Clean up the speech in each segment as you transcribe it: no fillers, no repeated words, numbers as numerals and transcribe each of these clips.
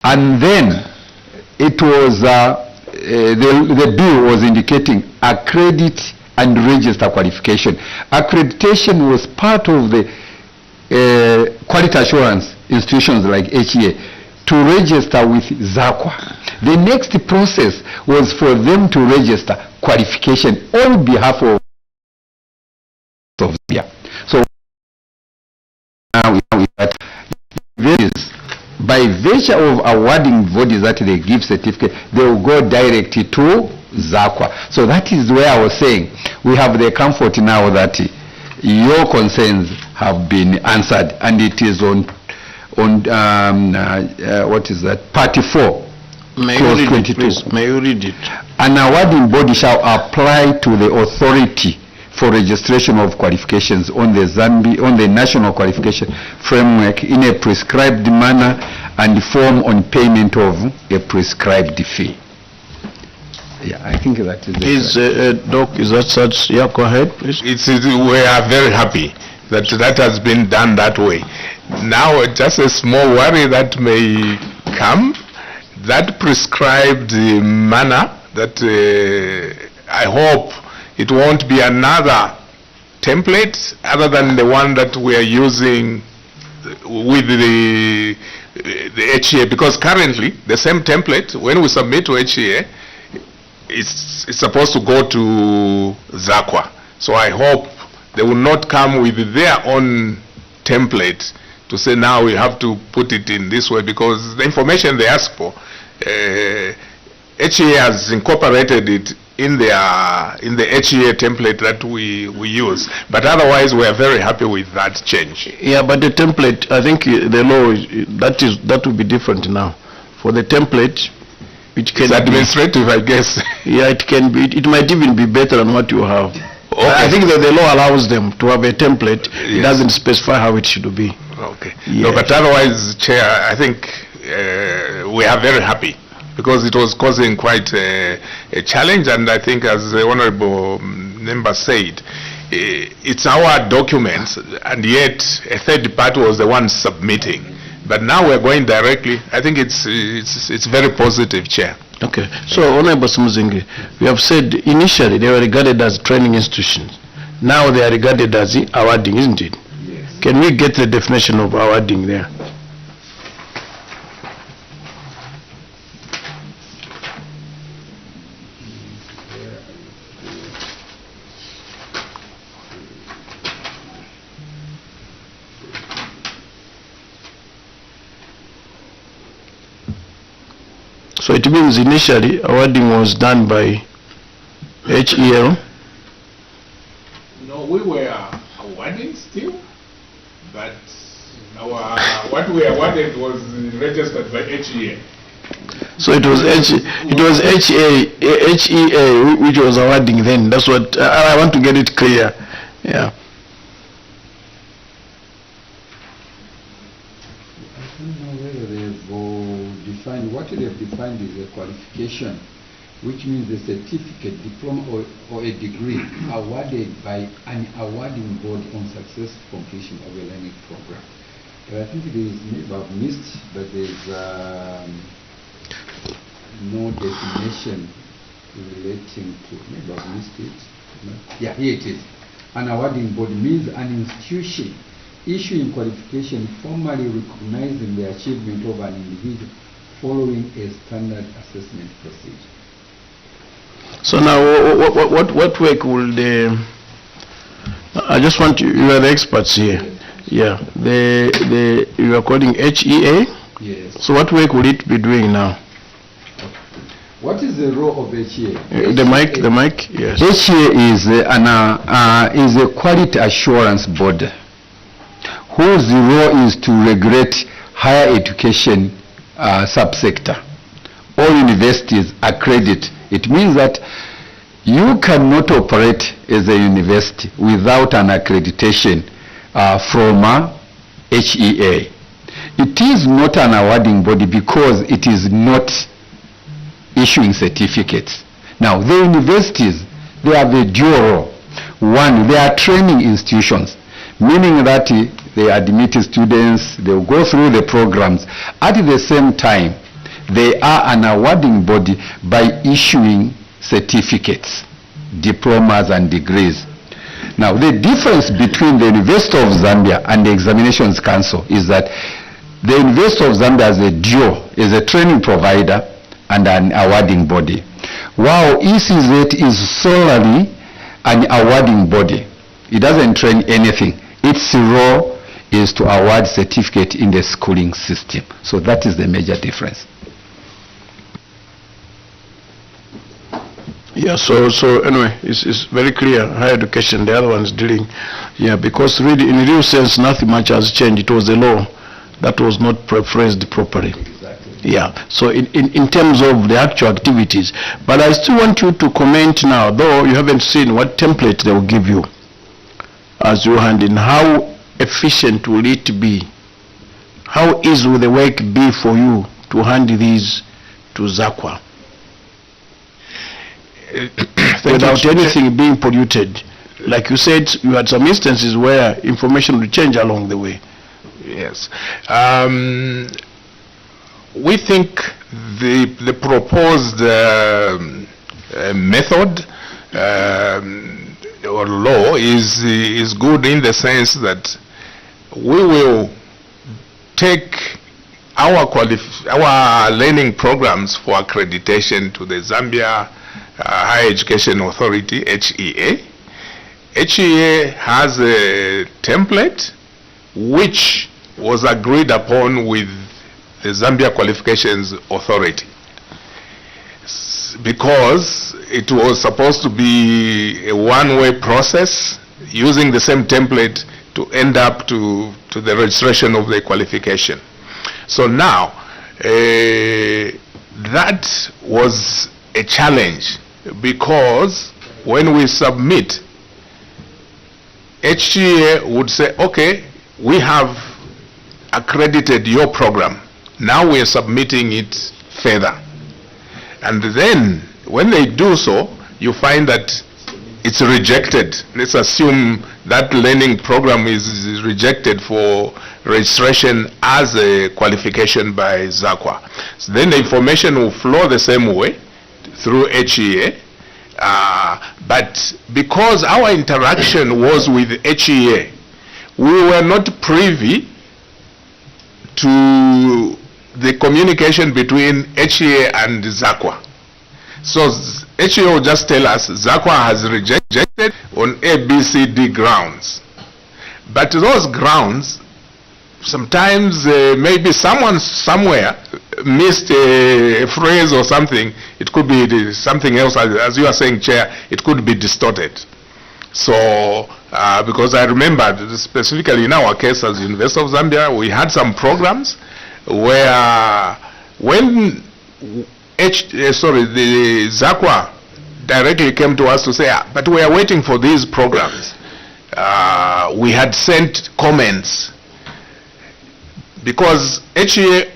And then it was, the bill was indicating accredit and register qualification. Accreditation was part of the quality assurance institutions like HEA to register with ZAKA. The next process was for them to register qualification on behalf of Zambia. So now we have by virtue of awarding bodies that they give certificate, they will go directly to ZAKA. So that is where I was saying we have the comfort now that your concerns have been answered, and it is on what is that, part 4. May you read 22. It, please? May you read it? An awarding body shall apply to the authority for registration of qualifications on the national qualification framework in a prescribed manner and form on payment of a prescribed fee. Yeah, I think that is Doc, is that such? Yeah, go ahead, please. We are very happy that that has been done that way. Now, just a small worry that may come, that prescribed manner, that I hope it won't be another template other than the one that we are using with the HEA, because currently the same template, when we submit to HEA, it's supposed to go to ZAKA. So I hope they will not come with their own template to say now we have to put it in this way, because the information they ask for, HEA has incorporated it in the HEA template that we use. But otherwise we are very happy with that change. Yeah, but the template, I think the law that will be different now. For the template, it can it's administrative, I guess. Yeah, it can be. It might even be better than what you have. Okay. I think that the law allows them to have a template. Yes. It doesn't specify how it should be. Okay. Yes. No, but otherwise, Chair, I think we are very happy, because it was causing quite a challenge, and I think, as the Honorable Member said, it's our documents, and yet a third party was the one submitting. But now we're going directly. I think it's very positive, Chair. Okay. So, Honorable Smuzingi, we have said initially they were regarded as training institutions. Now they are regarded as awarding, isn't it? Yes. Can we get the definition of awarding there? So it means initially awarding was done by HEL. No, we were awarding still, but what we awarded was registered by HEA. So it was HEA which was awarding then. That's what I want to get it clear. Yeah. What they have defined is a qualification, which means a certificate, diploma, or a degree awarded by an awarding body on successful completion of a learning program. But I think it is, maybe I've missed, but there's no definition relating to, maybe I've missed it. No? Yeah, here it is. An awarding body means an institution issuing qualification formally recognizing the achievement of an individual following a standard assessment procedure. So now, what work will the? I just want you are the experts here. Yeah, you are calling HEA. Yes. So what work will it be doing now? What is the role of HEA? The mic. Yes. HEA is a quality assurance body whose role is to regulate higher education subsector. All universities accredit. It means that you cannot operate as a university without an accreditation from HEA. It is not an awarding body because it is not issuing certificates. Now, the universities, they have a dual role. One, they are training institutions, meaning that they admit students, they will go through the programs. At the same time, they are an awarding body by issuing certificates, diplomas and degrees. Now, the difference between the University of Zambia and the Examinations Council is that the University of Zambia as a duo is a training provider and an awarding body, while ECZ is solely an awarding body. It doesn't train anything. Its role is to award certificate in the schooling system. So that is the major difference. Yeah, so anyway, it's very clear, higher education, the other one's dealing, yeah, because really, in a real sense, nothing much has changed. It was the law that was not phrased properly. Exactly. Yeah, so in terms of the actual activities, but I still want you to comment now, though you haven't seen what template they will give you as you hand in, how efficient will it be? How easy will the work be for you to hand these to ZAKA? Without anything being polluted. Like you said, you had some instances where information would change along the way. Yes. We think the proposed method or law is good in the sense that we will take our learning programs for accreditation to the Zambia Higher Education Authority, HEA. HEA has a template which was agreed upon with the Zambia Qualifications Authority, because it was supposed to be a one-way process using the same template to end up to the registration of the qualification. So now, that was a challenge, because when we submit, HTA would say, okay, we have accredited your program, now we are submitting it further. And then when they do so, you find that it's rejected. Let's assume that learning program is rejected for registration as a qualification by ZAKA. So then the information will flow the same way through HEA, but because our interaction was with HEA, we were not privy to the communication between HEA and ZAKA. So HEA will just tell us ZAKA has rejected on ABCD grounds. But those grounds, sometimes maybe someone somewhere missed a phrase or something. It could be something else, as you are saying, Chair, it could be distorted. So, because I remember specifically in our case as University of Zambia, we had some programs where when the ZAKA directly came to us to say, but we are waiting for these programs. We had sent comments, because HEA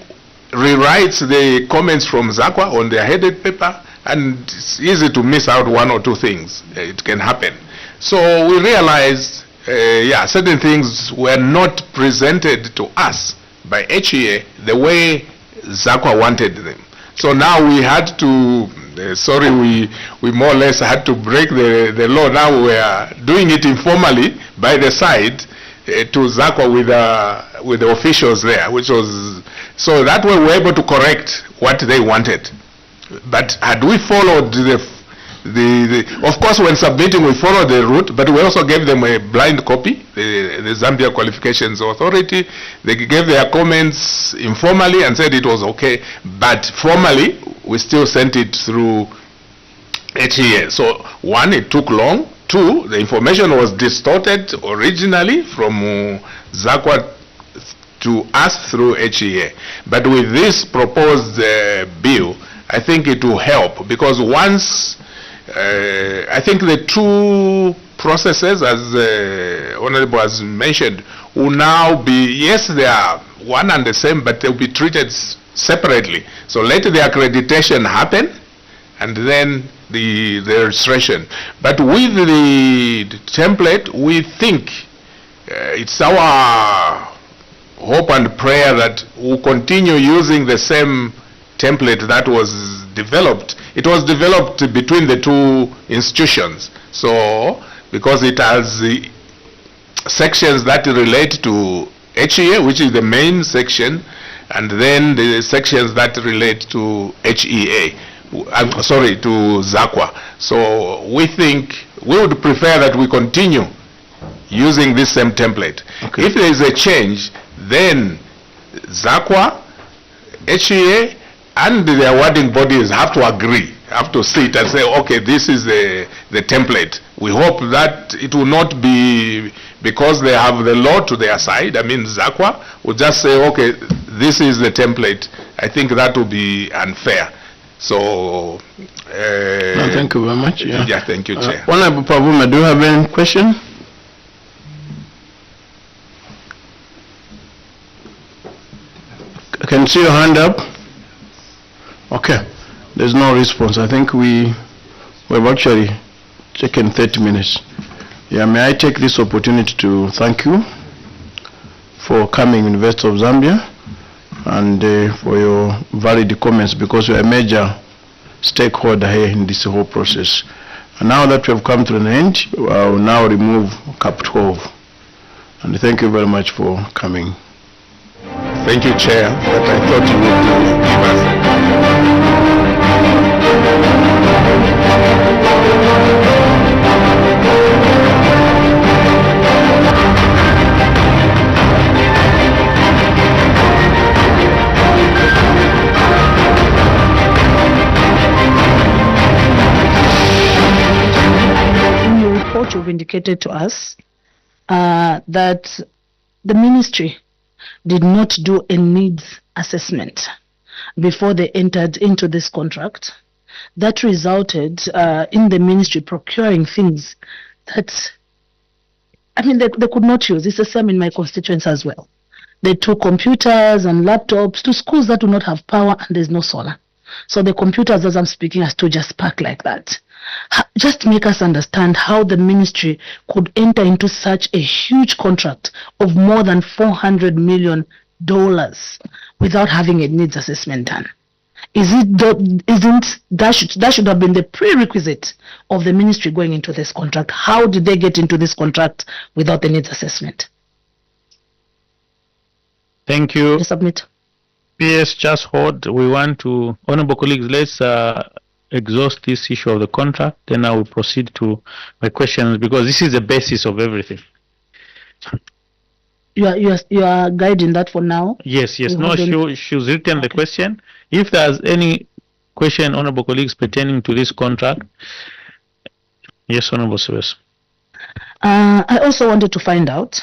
rewrites the comments from ZAKA on their headed paper, and it's easy to miss out one or two things. It can happen. So we realized, certain things were not presented to us by HEA the way ZAKA wanted them. So now we had to, we more or less had to break the law. Now we are doing it informally by the side to ZAKA with the officials there, which was, so that way we were able to correct what they wanted. But had we followed of course when submitting we followed the route, but we also gave them a blind copy, the Zambia Qualifications Authority. They gave their comments informally and said it was okay, but formally we still sent it through HEA. So one, it took long. Two, the information was distorted originally from ZAKA to us through HEA. But with this proposed bill, I think it will help, because once, I think the two processes, as Honorable has mentioned, will now be, yes, they are one and the same, but they will be treated separately. So let the accreditation happen, and then the registration. But with the template, we think it's our hope and prayer that we'll continue using the same template that was developed, it was developed between the two institutions. So, because it has sections that relate to HEA, which is the main section, and then the sections that relate to HEA, to ZAKA. So we think we would prefer that we continue using this same template. Okay. If there is a change, then ZAKA, HEA, and the awarding bodies have to agree, have to sit and say, okay, this is the template. We hope that it will not be because they have the law to their side. I mean, ZAKA will just say, okay, this is the template. I think that will be unfair. So, No, thank you very much. yeah, thank you, Chair. Honorable Pavuma, do you have any question? Can you see your hand up? Okay. There's no response. I think we've actually taken 30 minutes. Yeah, may I take this opportunity to thank you for coming, University of Zambia, and for your valid comments, because you're a major stakeholder here in this whole process. And now that we have come to an end, I will now remove Cap 12. And thank you very much for coming. Thank you, Chair, but I thought you would give us. In your report, you've indicated to us that the ministry did not do a needs assessment before they entered into this contract. That resulted in the ministry procuring things that, I mean, they could not use. It's the same in my constituency as well. They took computers and laptops to schools that do not have power and there's no solar. So the computers, as I'm speaking, are still just parked like that. Just make us understand how the ministry could enter into such a huge contract of more than $400 million without having a needs assessment done. Isn't that should have been the prerequisite of the ministry going into this contract? How did they get into this contract without the needs assessment? Thank you. Submit. PS, just hold. We want to, honorable colleagues, let's exhaust this issue of the contract. Then I will proceed to my questions, because this is the basis of everything. You are guiding that for now? Yes, yes. We No, hold she's written the Okay. question. If there's any question, honorable colleagues, pertaining to this contract, yes, honorable service. I also wanted to find out,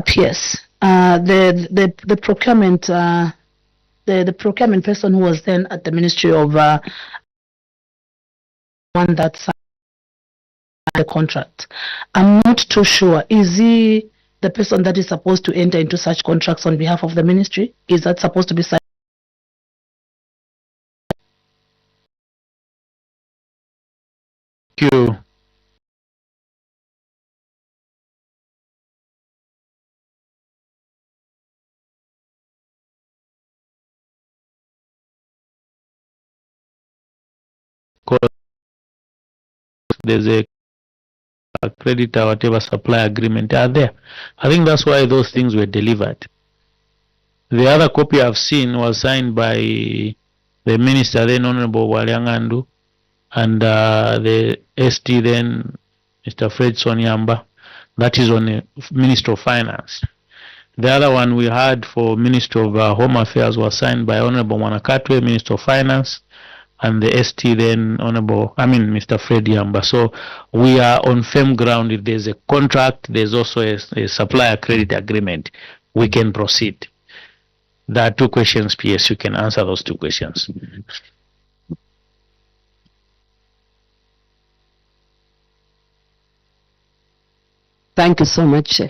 PS, the procurement, the procurement person who was then at the Ministry of one that signed the contract. I'm not too sure. Is he the person that is supposed to enter into such contracts on behalf of the ministry? Is that supposed to be signed? Thank you. There's a creditor, whatever supply agreement are there. I think that's why those things were delivered. The other copy I've seen was signed by the minister then, Honorable Walyangandu, and the ST then, Mr. Fred Sonyamba. That is on the Minister of Finance. The other one we had for Minister of Home Affairs was signed by Honorable Mwanakatwe, Minister of Finance, and the ST then Mr. Fred Yamba. So we are on firm ground. If there's a contract, there's also a supplier credit agreement, we can proceed. There are two questions, PS. You can answer those two questions. Thank you so much.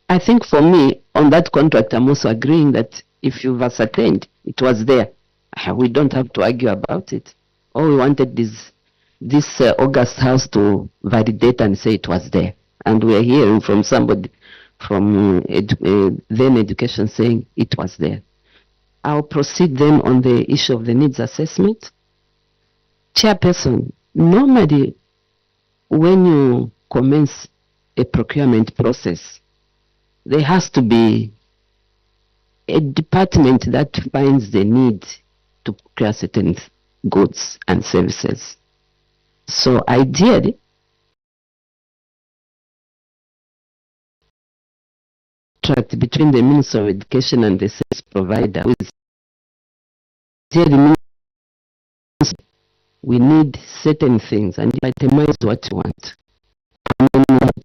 I think for me, on that contract, I'm also agreeing that if you've ascertained it was there, we don't have to argue about it. All we wanted is this August House to validate and say it was there. And we're hearing from somebody from then education saying it was there. I'll proceed then on the issue of the needs assessment. Chairperson, normally when you commence a procurement process, there has to be a department that finds the need to procure certain goods and services. So ideally, contract between the Minister of Education and the service provider with we need certain things and itemize what you want,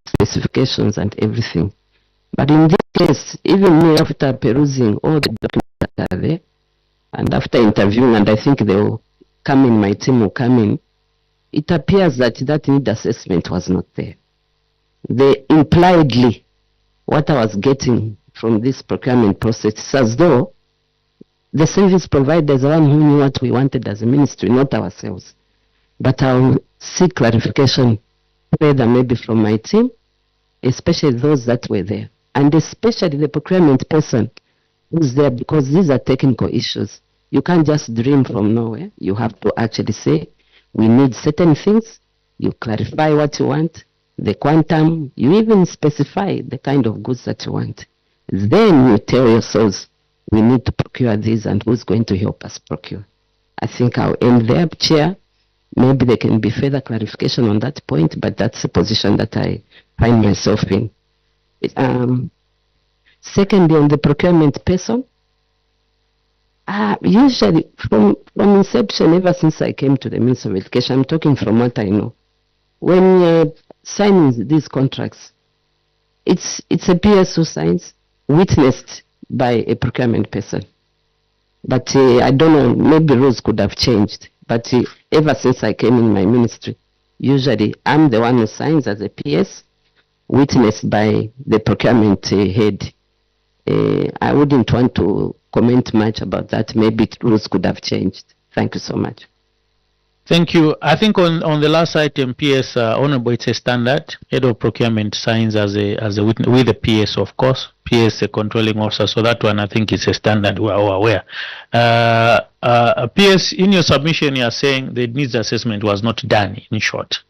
specifications and everything. But in this case, even me, after perusing all the documents that are there, and after interviewing, and I think they will come in, my team will come in, it appears that that need assessment was not there. They impliedly, what I was getting from this procurement process is as though the service provider is the one who knew what we wanted as a ministry, not ourselves. But I'll seek clarification further maybe from my team, especially those that were there, and especially the procurement person who's there, because these are technical issues. You can't just dream from nowhere. You have to actually say, we need certain things. You clarify what you want, the quantum, you even specify the kind of goods that you want. Then you tell yourselves, we need to procure these and who's going to help us procure. I think I'll end there, Chair. Maybe there can be further clarification on that point, but that's the position that I find myself in. Secondly, on the procurement person, usually from inception, ever since I came to the Ministry of Education, I'm talking from what I know. When signing these contracts, it's a PS who signs, witnessed by a procurement person. But I don't know, maybe rules could have changed. But ever since I came in my ministry, usually I'm the one who signs as a PS, witnessed by the procurement head. I wouldn't want to comment much about that. Maybe rules could have changed. Thank you so much. Thank you. I think on the last item, PS, Honorable, it's a standard. Head of procurement signs as a witness, with the PS, of course. PS, a controlling officer. So that one, I think, is a standard. We are all aware. PS, in your submission, you are saying the needs assessment was not done, in short.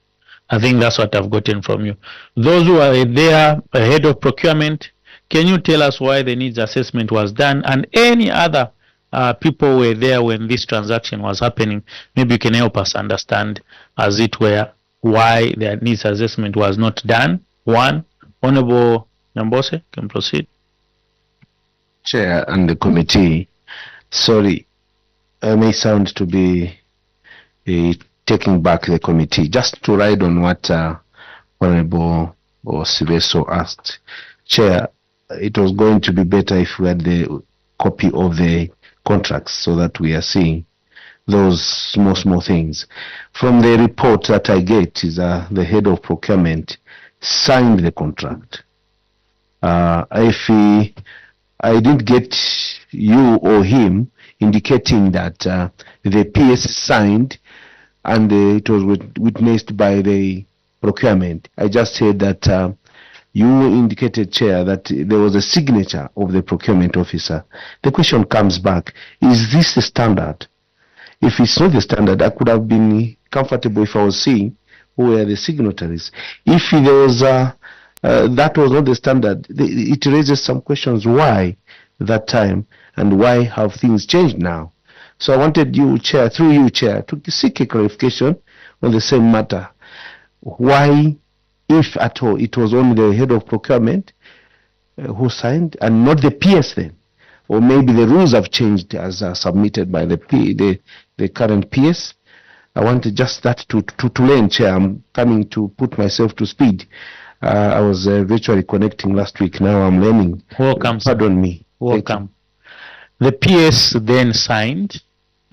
I think that's what I've gotten from you. Those who are there, head of procurement, can you tell us why the needs assessment was done, and any other people were there when this transaction was happening? Maybe you can help us understand, as it were, why the needs assessment was not done. One, Honorable Nyambose, can proceed. Chair and the committee, sorry, I may sound to be taking back the committee. Just to ride on what Honorable Siveso asked. Chair, it was going to be better if we had the copy of the contracts so that we are seeing those small things. From the report that I get is the head of procurement signed the contract. If I didn't get you or him indicating that the PS signed and it was witnessed by the procurement, I just said that you indicated, Chair, that there was a signature of the procurement officer. The question comes back, is this the standard? If it's not the standard, I could have been comfortable if I was seeing who were the signatories. If there was that was not the standard, it raises some questions. Why that time, and why have things changed now? So I wanted you, Chair, through you, Chair, to seek a clarification on the same matter. Why, if at all, it was only the head of procurement who signed and not the PS then? Or maybe the rules have changed as submitted by the current PS. I wanted just that to learn, Chair. I'm coming to put myself to speed. I was virtually connecting last week. Now I'm learning. Welcome. Pardon me. Welcome. The PS then signed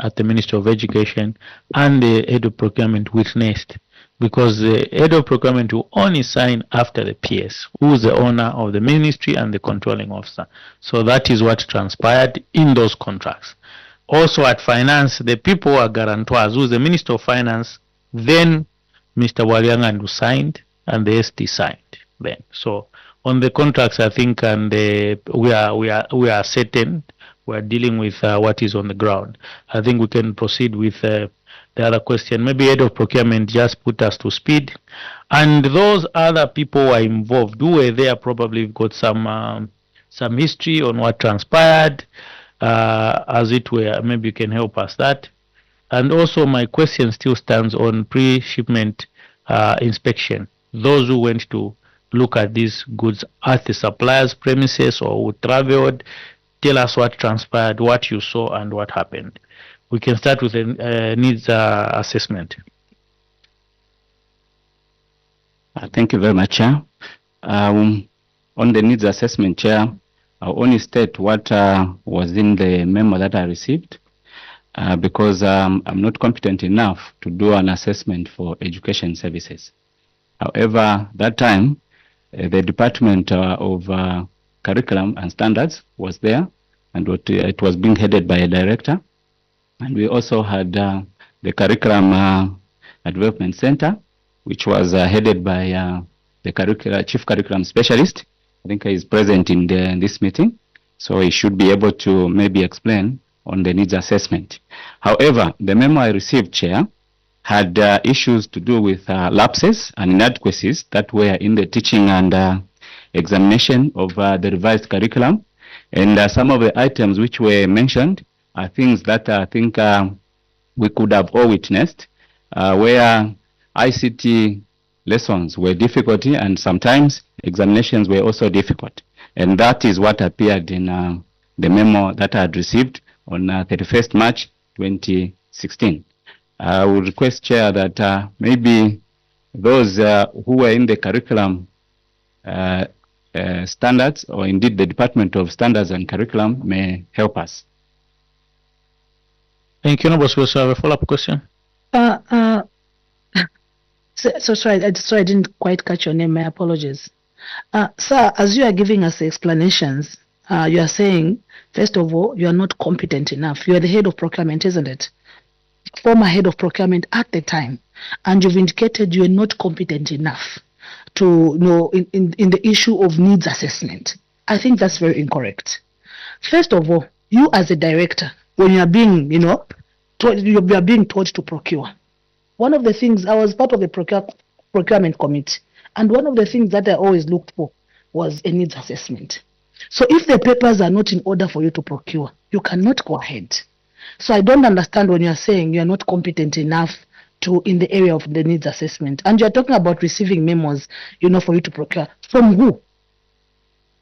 at the Ministry of Education, and the head of procurement witnessed, because the head of procurement will only sign after the PS, who is the owner of the ministry and the controlling officer. So that is what transpired in those contracts. Also at finance, the people who are guarantors, who is the Minister of Finance, then Mr. Waliangandu signed, and the ST signed then. So on the contracts, I think, and we are certain we're dealing with what is on the ground. I think we can proceed with the other question. Maybe head of procurement just put us to speed. And those other people who are involved, who were there, probably got some history on what transpired, as it were. Maybe you can help us that. And also my question still stands on pre-shipment inspection. Those who went to look at these goods at the supplier's premises or who traveled, tell us what transpired, what you saw, and what happened. We can start with a needs assessment. Thank you very much, Chair. On the needs assessment, Chair, I'll only state what was in the memo that I received, because I'm not competent enough to do an assessment for education services. However, that time, the Department of Curriculum and Standards was there, and it was being headed by a director. And we also had the Curriculum Development Center, which was headed by the Chief Curriculum Specialist. I think he is present in this meeting, so he should be able to maybe explain on the needs assessment. However, the memo I received, Chair, had issues to do with lapses and inadequacies that were in the teaching and examination of the revised curriculum. And some of the items which were mentioned are things that I think we could have all witnessed, where ICT lessons were difficult and sometimes examinations were also difficult. And that is what appeared in the memo that I had received on 31st March 2016. I would request, Chair, that maybe those who were in the curriculum standards, or indeed the Department of Standards and Curriculum, may help us. Thank you. Noble, so I have a follow-up question. Sorry, I didn't quite catch your name. My apologies. Sir, as you are giving us the explanations, you are saying, first of all, you are not competent enough. You are the head of procurement, isn't it? Former head of procurement at the time, and you've indicated you are not competent enough to know in the issue of needs assessment. I think that's very incorrect. First of all, you as a director, when you are being, you are being told to procure. One of the things, I was part of the procurement committee, and one of the things that I always looked for was a needs assessment. So if the papers are not in order for you to procure, you cannot go ahead. So I don't understand when you are saying you are not competent enough to in the area of the needs assessment, and you are talking about receiving memos, for you to procure. From who?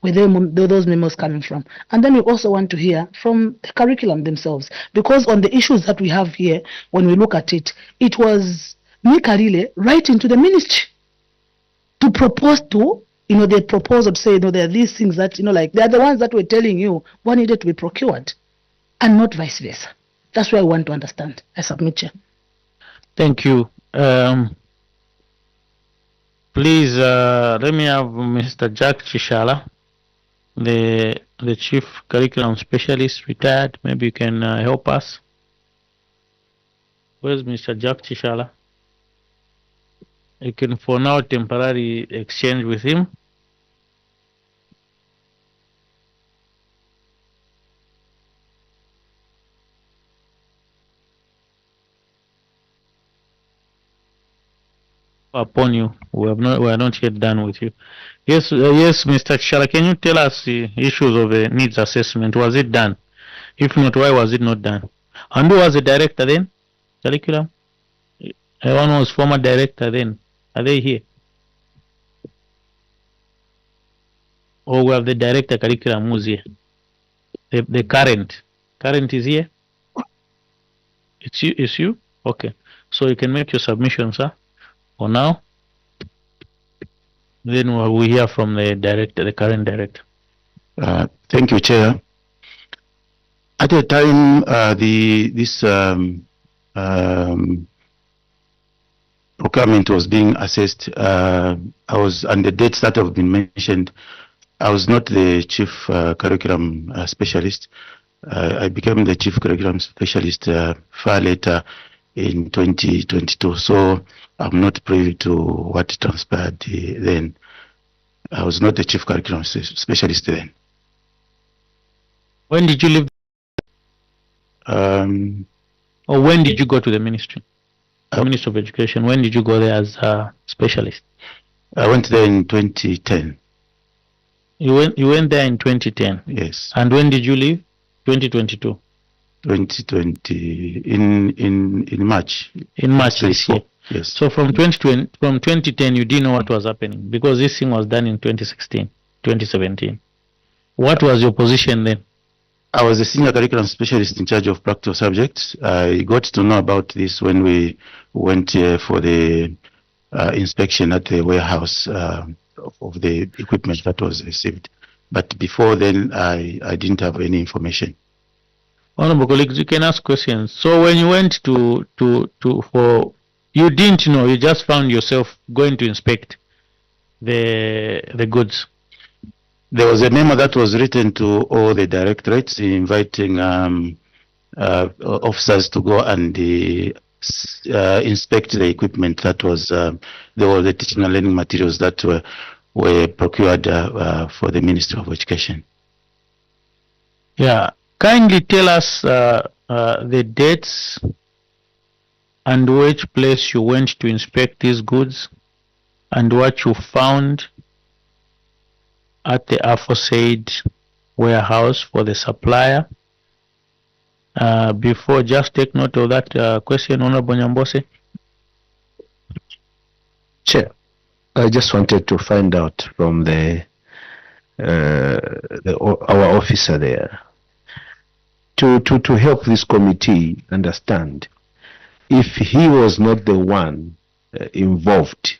Where those memos coming from? And then we also want to hear from the curriculum themselves, because on the issues that we have here, when we look at it, it was Nikarile writing to the ministry to propose to, they proposed to say, there are these things that, like they are the ones that were telling you what needed to be procured, and not vice versa. That's what I want to understand. I submit, Chair. Thank you. Please, let me have Mr. Jack Chishala, the Chief Curriculum Specialist, retired. Maybe you can help us. Where's Mr. Jack Chishala? You can, for now, temporarily exchange with him. Upon you, we are not yet done with you. Yes, yes, Mr. Chishala, can you tell us the issues of a needs assessment? Was it done? If not, why was it not done? And who was the director then? Curriculum? One was former director then. Are they here? Or we have the director curriculum who's here? The current. Current is here? It's you? It's you? Okay. So you can make your submission, sir. For now, then we hear from the director, the current director. Thank you, Chair. At the time this procurement was being assessed, I was, and the dates that have been mentioned, I was not the chief curriculum specialist. I became the chief curriculum specialist far later in 2022. So I'm not privy to what transpired then. I was not the chief curriculum specialist then. When did you leave Or when did you go to the ministry? The Ministry of Education, when did you go there as a specialist? I went there in 2010. You went there in 2010? Yes. And when did you leave? 2022? 2020, in March. In March this year? Yes. So from 2010, you didn't know what was happening because this thing was done in 2016, 2017. What was your position then? I was a senior curriculum specialist in charge of practical subjects. I got to know about this when we went for the inspection at the warehouse of the equipment that was received. But before then, I didn't have any information. Honorable colleagues, you can ask questions. So when you went you didn't know, you just found yourself going to inspect the goods. There was a memo that was written to all the directorates inviting officers to go and inspect the equipment that was, there were the teaching and learning materials that were procured for the Ministry of Education. Yeah, kindly tell us the dates and which place you went to inspect these goods and what you found at the aforesaid warehouse for the supplier. Before, just take note of that question, Honorable Nyambose. Chair, I just wanted to find out from our officer there to help this committee understand if he was not the one involved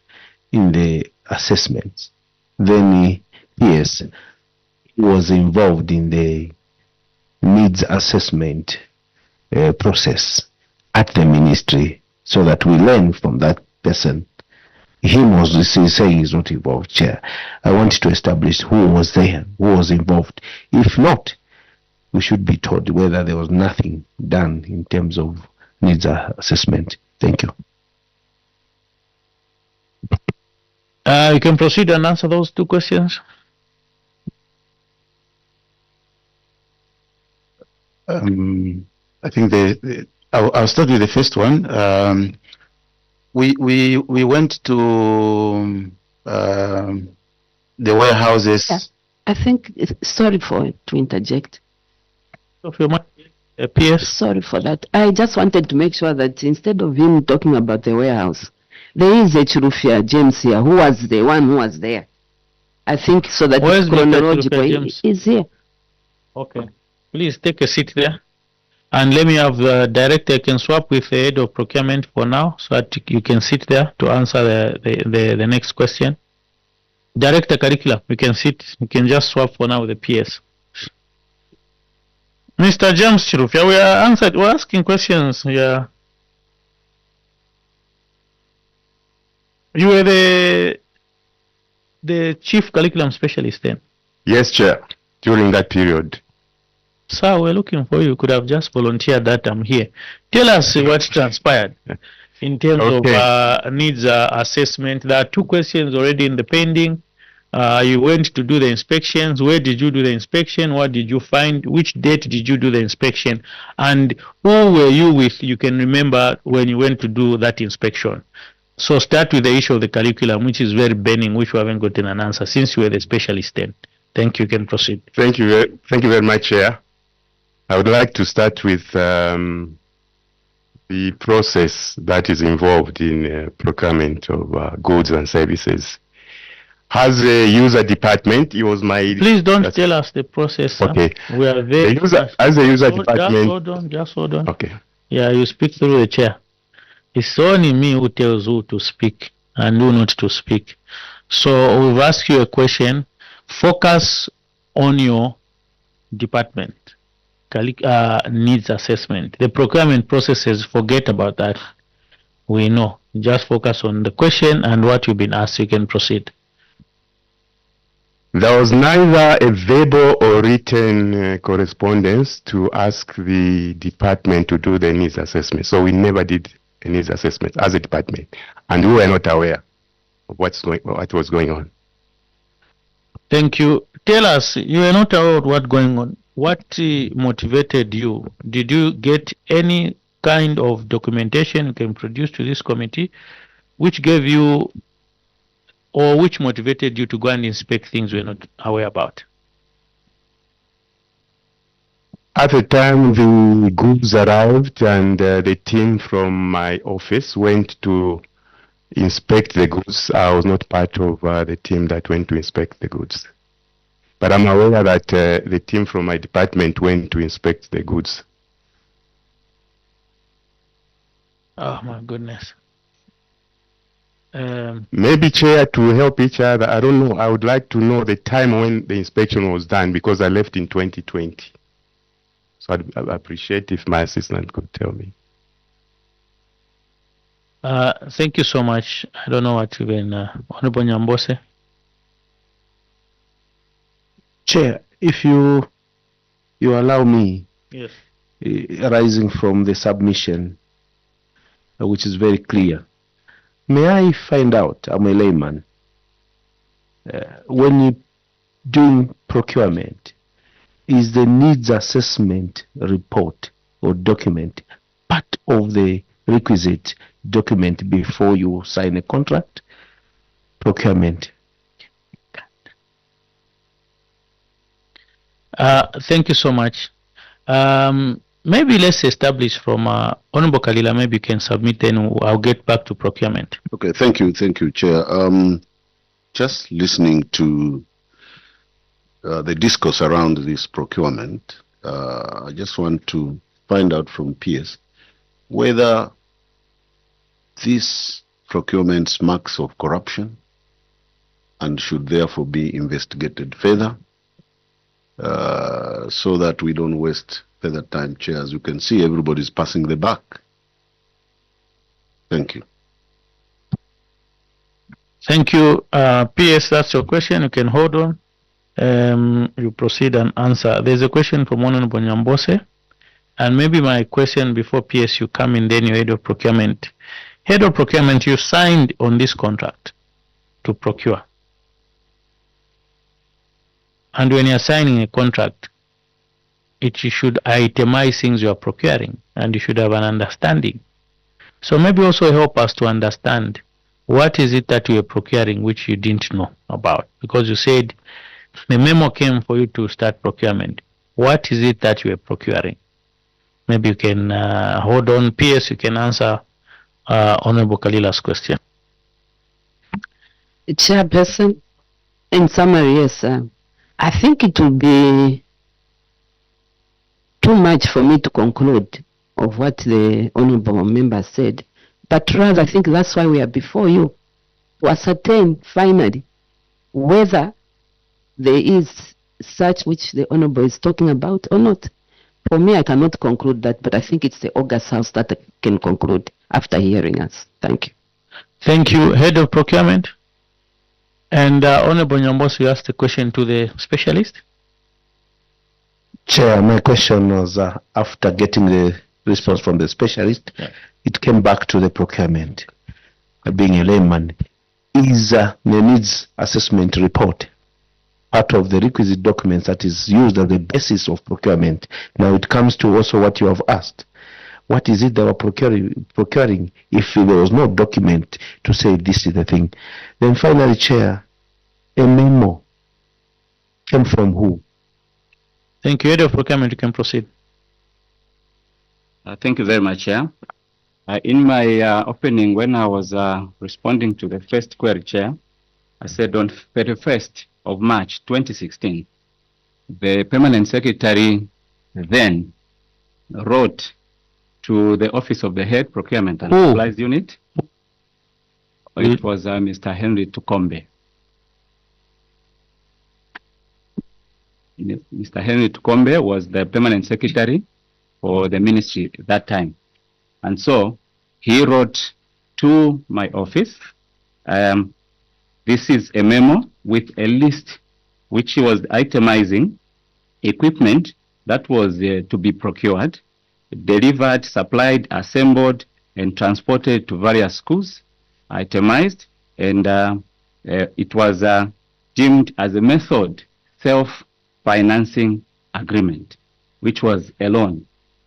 in the assessments, then yes, he was involved in the needs assessment process at the ministry, so that we learn from that person. Him was saying he's not involved, Chair. I wanted to establish who was there, who was involved. If not, we should be told whether there was nothing done in terms of needs assessment. Thank you. You can proceed and answer those two questions. I think I'll start with the first one. We went to the warehouses. Yeah. I think, sorry to interject. PS. Sorry for that. I just wanted to make sure that instead of him talking about the warehouse, there is a Chirufia James here who was the one who was there. I think so that Where's chronological is here. Okay. Please take a seat there. And let me have the director can swap with the head of procurement for now, so that you can sit there to answer the next question. Director curriculum, you can sit, you can just swap for now with the PS. Mr. James Chirufia, we're asking questions. Yeah. You were the chief curriculum specialist then? Yes, Chair, during that period. Sir, we're looking for you. Could have just volunteered that I'm here. Tell us what transpired in terms of needs assessment. There are two questions already in the pending. You went to do the inspections. Where did you do the inspection? What did you find? Which date did you do the inspection? And who were you with? You can remember when you went to do that inspection. So start with the issue of the curriculum, which is very burning, which we haven't gotten an answer since you were the specialist then. Thank you. You can proceed. Thank you very much, Chair. I would like to start with the process that is involved in procurement of goods and services. As a user department, it was my... Please don't tell us the process. Okay. We are very... As a user department... Just hold on. Okay. Yeah, you speak through the chair. It's only me who tells who to speak and who not to speak. So we've asked you a question. Focus on your department. Needs assessment. The procurement processes, forget about that. We know. Just focus on the question and what you've been asked. You can proceed. There was neither a verbal or written correspondence to ask the department to do the needs assessment. So we never did a needs assessment as a department, and we were not aware of what was going on. Thank you. Tell us, you were not aware of what's going on. what motivated you? Did you get any kind of documentation you can produce to this committee which gave you or which motivated you to go and inspect things we're not aware about? At the time the goods arrived and the team from my office went to inspect the goods, I was not part of the team that went to inspect the goods. But I'm aware that the team from my department went to inspect the goods. Oh my goodness. Maybe, Chair, to help each other, I don't know, I would like to know the time when the inspection was done because I left in 2020. So I'd appreciate if my assistant could tell me. Thank you so much. I don't know what even Honorable Nyambose. Chair, if you allow me, Yes. arising from the submission, which is very clear, may I find out, I'm a layman, when you doing procurement, is the needs assessment report or document part of the requisite document before you sign a contract? Procurement. Thank you so much. Maybe let's establish from Honorable Kalila, maybe you can submit, then I'll get back to procurement. Okay, thank you, Chair. Just listening to the discourse around this procurement, I just want to find out from PS whether this procurement smacks of corruption and should therefore be investigated further, so that we don't waste further time, Chair. As you can see, everybody's passing the buck. Thank you. Thank you. PS, that's your question. You can hold on. You proceed and answer. There's a question from Honorable Nyambose. And maybe my question before PS, you come in, then you head of procurement. Head of procurement, you signed on this contract to procure. And when you're signing a contract, it should itemize things you're procuring, and you should have an understanding. So maybe also help us to understand what is it that you're procuring which you didn't know about, because you said the memo came for you to start procurement. What is it that you are procuring? Maybe you can hold on. PS, you can answer Honorable Kalila's question. Chairperson, in summary, yes, I think it will be too much for me to conclude of what the honorable member said, but rather I think that's why we are before you, to ascertain finally whether there is such which the honorable is talking about or not. For me, I cannot conclude that, but I think it's the August House that can conclude after hearing us. Thank you. Thank you, Head of Procurement. And Honorable Nyambose, you asked a question to the specialist. Chair, my question was after getting the response from the specialist, it came back to the procurement. Being a layman, is the needs assessment report part of the requisite documents that is used as the basis of procurement? Now it comes to also what you have asked. What is it they were procuring if there was no document to say this is the thing? Then finally, Chair, a memo came from who? Thank you. Head of Procurement, you can proceed. Thank you very much, Chair. In my opening, when I was responding to the first query, Chair, I said on 31st of March 2016, the Permanent Secretary then wrote to the Office of the Head Procurement and Supplies Unit. It was Mr. Henry Tukombe. Mr. Henry Tukombe was the Permanent Secretary for the ministry at that time. And so he wrote to my office, this is a memo with a list which he was itemizing equipment that was to be procured, delivered, supplied, assembled, and transported to various schools, itemized, and it was deemed as a method self-financing agreement, which was a loan.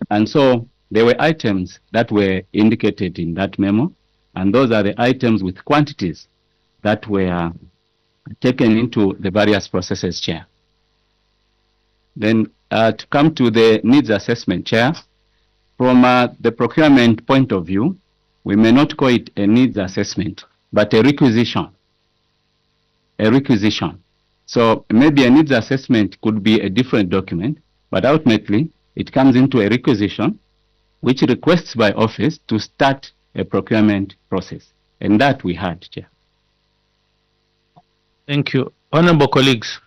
And so there were items that were indicated in that memo, and those are the items with quantities that were taken into the various processes, Chair. Then to come to the needs assessment, Chair, from the procurement point of view, we may not call it a needs assessment, but a requisition. A requisition. So maybe a needs assessment could be a different document, but ultimately it comes into a requisition which requests by office to start a procurement process. And that we had, Chair. Thank you. Honorable colleagues,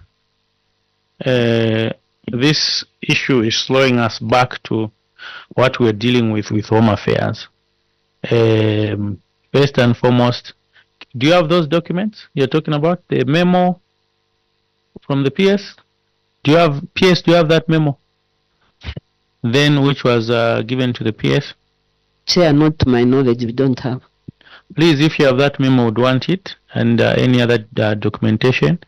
this issue is slowing us back to what we're dealing with Home Affairs. First and foremost, do you have those documents you're talking about? The memo from the PS? Do you have that memo? Then which was given to the PS? Chair, not to my knowledge, we don't have. Please, if you have that memo, would want it, and any other documentation.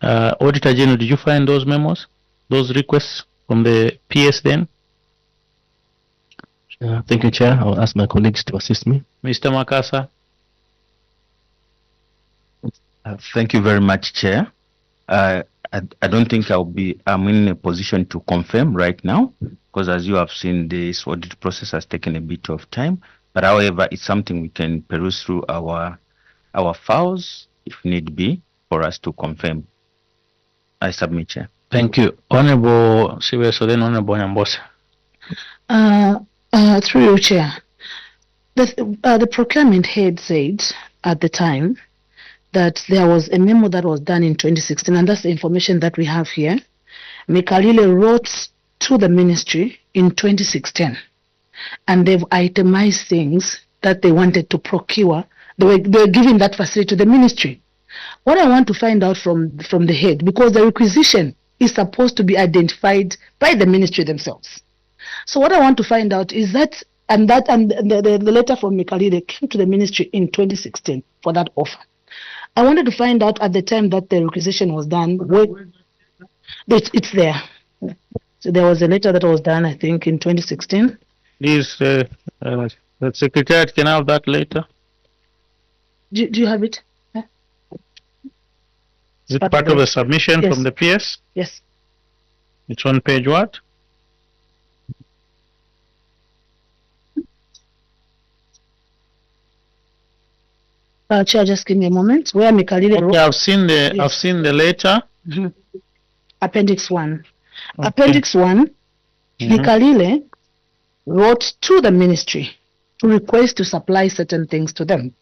Auditor General, did you find those memos, those requests from the PS then? Thank you, Chair. I'll ask my colleagues to assist me. Mr. Makasa. Thank you very much, Chair. I don't think I'm in a position to confirm right now, because as you have seen, this audit process has taken a bit of time. But however, it's something we can peruse through our files, if need be, for us to confirm. I submit, Chair. Thank you. Honorable Siweso, then Honorable Nyambosa. Through you, Chair. The procurement head said at the time that there was a memo that was done in 2016, and that's the information that we have here. Mikalile wrote to the ministry in 2016, and they've itemized things that they wanted to procure. They were giving that facility to the ministry. What I want to find out from the head, because the requisition is supposed to be identified by the ministry themselves. So what I want to find out is that, the letter from Mikalile came to the ministry in 2016 for that offer. I wanted to find out at the time that the requisition was done, it's there. So there was a letter that was done, I think, in 2016. Please, the Secretariat can have that later. Do you have it? Yeah. Is it part of the submission from the PS? Yes. It's on page what? Chair, just give me a moment. Where Mikalile wrote. Yeah, I've seen the letter. Mm-hmm. Appendix 1. Okay. Appendix 1, Mikalile wrote to the ministry to request to supply certain things to them.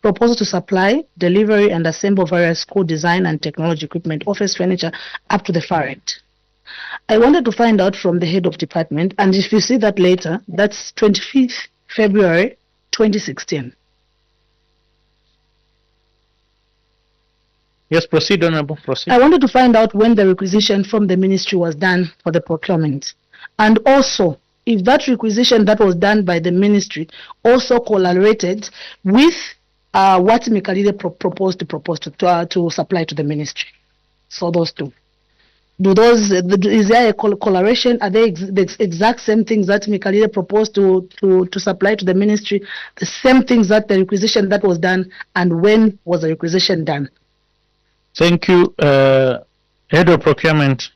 Proposal to supply, delivery, and assemble various school design and technology equipment, office furniture, up to the far end. I wanted to find out from the head of department, and if you see that later, that's 25th February 2016. Yes, proceed, Honorable, proceed. I wanted to find out when the requisition from the ministry was done for the procurement. And also, if that requisition that was done by the ministry also collaborated with what Mikalile proposed to supply to the ministry. So those two. Is there a collaboration? Are they the exact same things that Mikalile proposed to supply to the ministry? The same things that the requisition that was done, and when was the requisition done? Thank you. Head of Procurement,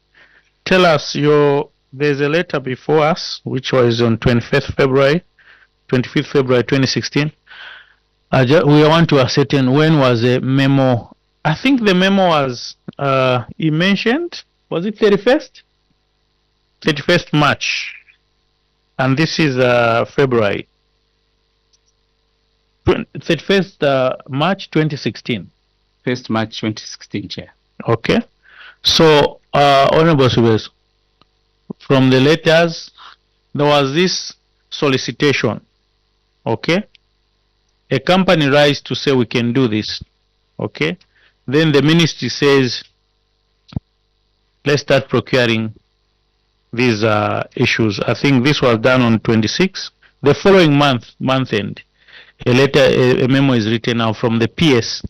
tell us there's a letter before us which was on 25th February 2016. We want to ascertain when was the memo. I think the memo was he mentioned, was it 31st March, and this is February 31st March 2016. 1st March 2016, Chair. Okay. So, Honorable Subes, from the letters, there was this solicitation. Okay. A company writes to say we can do this. Okay. Then the ministry says, let's start procuring these issues. I think this was done on 26. The following month end, a memo is written now from the PS,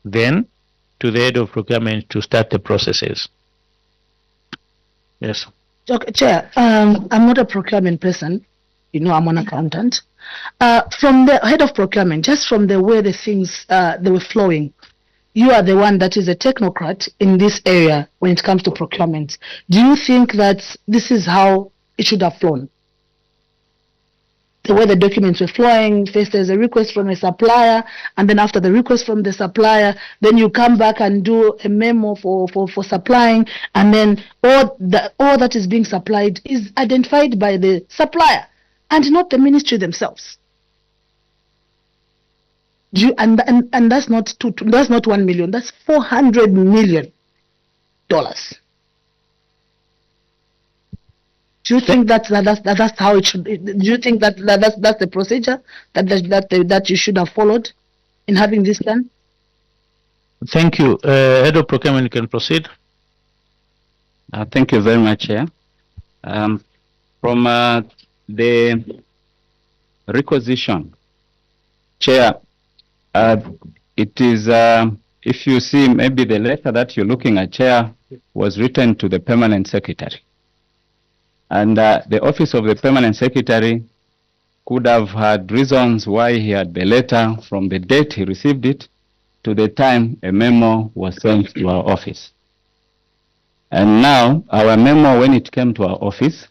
then to the head of procurement to start the processes. Yes. Okay, Chair, I'm not a procurement person. You know, I'm an accountant. From the head of procurement, just from the way the things they were flowing, you are the one that is a technocrat in this area when it comes to procurement. Do you think that this is how it should have flown? The way the documents were flowing, first there's a request from a supplier, and then after the request from the supplier, then you come back and do a memo for supplying, and then all that is being supplied is identified by the supplier and not the ministry themselves. And that's not that's not 1 million, that's $400 million. Do you think that's how it should? Do you think that's the procedure that you should have followed in having this done? Thank you. Head of procurement, you can proceed. Thank you very much, Chair. From the requisition, Chair, it is, if you see, maybe the letter that you're looking at, Chair, was written to the Permanent Secretary. And the office of the Permanent Secretary could have had reasons why he had the letter from the date he received it to the time a memo was sent to our office. And now, our memo, when it came to our office,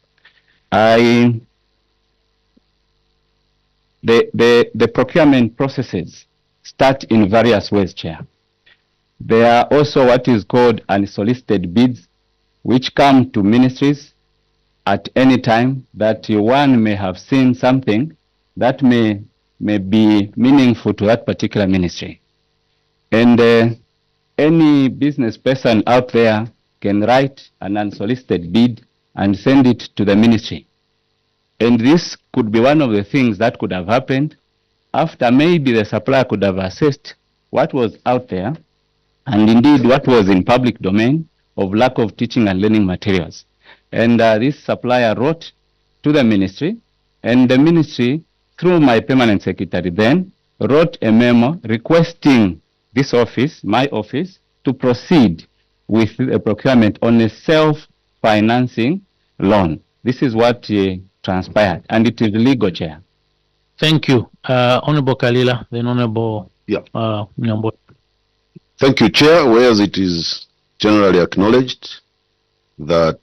the procurement processes start in various ways, Chair. There are also what is called unsolicited bids, which come to ministries at any time that one may have seen something that may be meaningful to that particular ministry. And any business person out there can write an unsolicited bid and send it to the ministry. And this could be one of the things that could have happened after maybe the supplier could have assessed what was out there and indeed what was in public domain of lack of teaching and learning materials. And this supplier wrote to the ministry, and the ministry, through my permanent secretary then, wrote a memo requesting this office, my office, to proceed with a procurement on a self-financing loan. This is what transpired, and it is legal, Chair. Thank you. Honorable Kalila, then Honorable Nyambo. Thank you, Chair. Whereas it is generally acknowledged that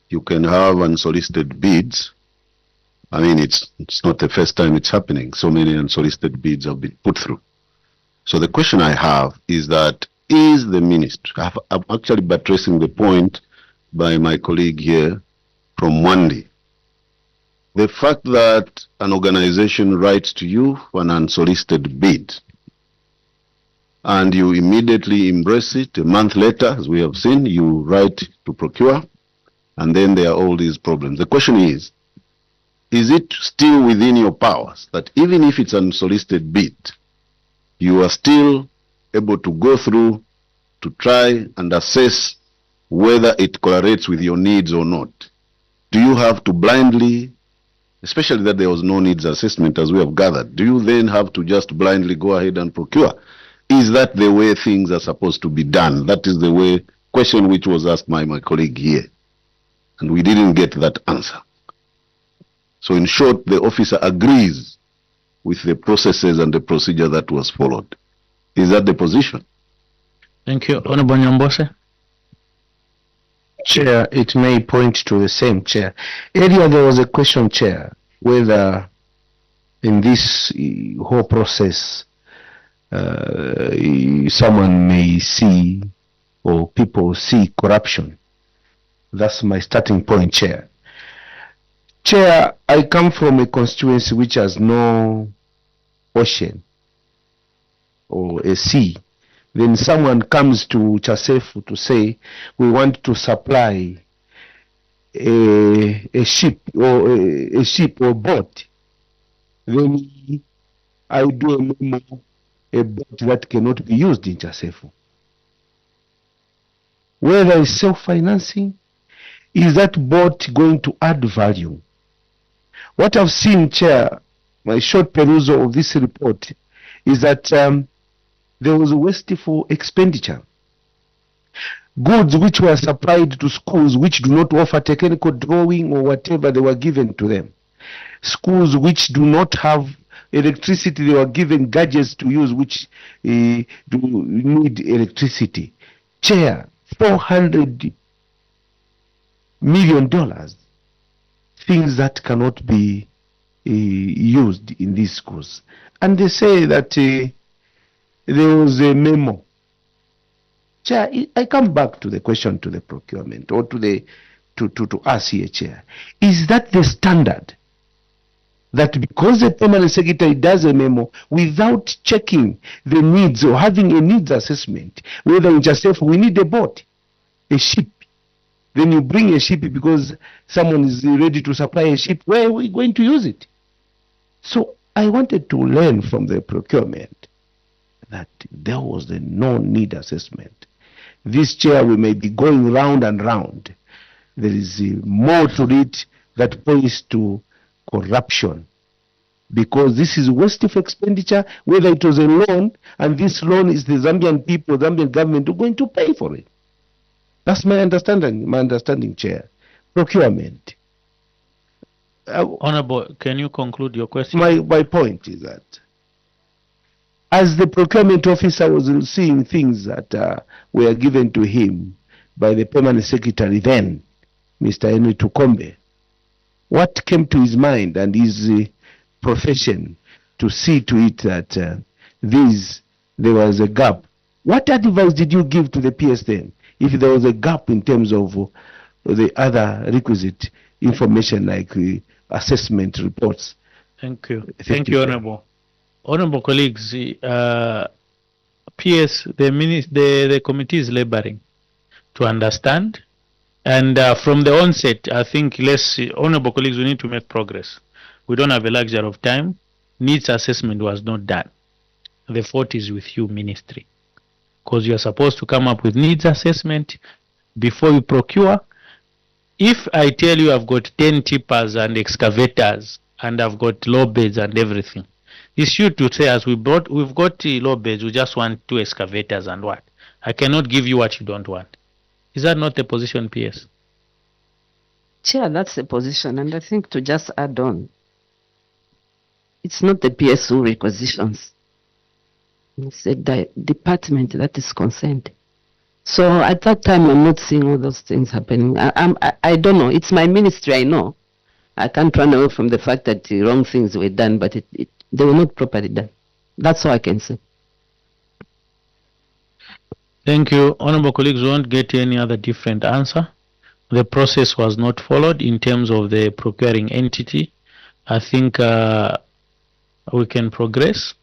you can have unsolicited bids. I mean, it's not the first time it's happening. So many unsolicited bids have been put through. So the question I have is that, is the ministry, I'm actually buttressing the point by my colleague here from Mwandi. The fact that an organization writes to you for an unsolicited bid and you immediately embrace it, a month later, as we have seen, you write to procure, and then there are all these problems. The question is it still within your powers that even if it's an unsolicited bid, you are still able to go through to try and assess whether it correlates with your needs or not? Do you have to blindly, especially that there was no needs assessment as we have gathered, do you then have to just blindly go ahead and procure? Is that the way things are supposed to be done? That is the question which was asked by my colleague here. And we didn't get that answer. So in short, the officer agrees with the processes and the procedure that was followed. Is that the position? Thank you. Honorable Nyambose. Chair, it may point to the same, Chair. Earlier there was a question, Chair, whether in this whole process someone may see or people see corruption. That's my starting point, Chair. Chair, I come from a constituency which has no ocean or a sea. Then someone comes to Chasefu to say, we want to supply a ship or boat. Then I do a memo, a boat that cannot be used in Chasefu. Whether it's self-financing, is that boat going to add value? What I've seen, Chair, my short perusal of this report, is that there was a wasteful expenditure. goods which were supplied to schools which do not offer technical drawing or whatever they were given to them. Schools which do not have electricity, they were given gadgets to use which do need electricity. Chair, $400 million, things that cannot be used in these schools. And they say that there was a memo. Chair, I come back to the question to the procurement or to us here, Chair. Is that the standard? That because the permanent secretary does a memo without checking the needs or having a needs assessment, whether you just say, we need a boat, a ship. Then you bring a ship because someone is ready to supply a ship. Where are we going to use it? So I wanted to learn from the procurement that there was a no-need assessment. This chair, we may be going round and round. There is more to it that points to corruption, because this is waste of expenditure, whether it was a loan, and this loan is the Zambian people, Zambian government, who are going to pay for it. That's my understanding, Chair. Procurement. Honorable, can you conclude your question? My point is that as the procurement officer was seeing things that were given to him by the permanent secretary then, Mr. Henry Tukombe, what came to his mind and his profession to see to it that there was a gap? What advice did you give to the PS then, if there was a gap in terms of the other requisite information like assessment reports? Thank you. Thank you, Honorable. Honorable colleagues, PS, the committee is laboring to understand. And from the onset, I think, honorable colleagues, we need to make progress. We don't have a luxury of time. Needs assessment was not done. The fault is with you, ministry. Because you are supposed to come up with needs assessment before you procure. If I tell you I've got 10 tippers and excavators and I've got low beds and everything, it's you to say, as we've got low beds, we just want 2 excavators and what? I cannot give you what you don't want. Is that not the position, PS? Chair, that's the position. And I think to just add on, it's not the PS who requisitions. It's the department that is concerned. So at that time, I'm not seeing all those things happening. I don't know. It's my ministry, I know. I can't run away from the fact that the wrong things were done, but they were not properly done. That's all I can say. Thank you. Honorable colleagues, we won't get any other different answer. The process was not followed in terms of the procuring entity. I think we can progress.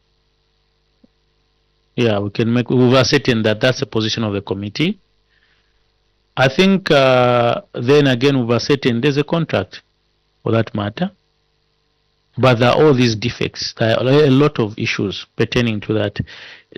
Yeah, we've ascertained that that's the position of the committee. I think then again we've ascertained there's a contract for that matter. But there are all these defects. There are a lot of issues pertaining to that.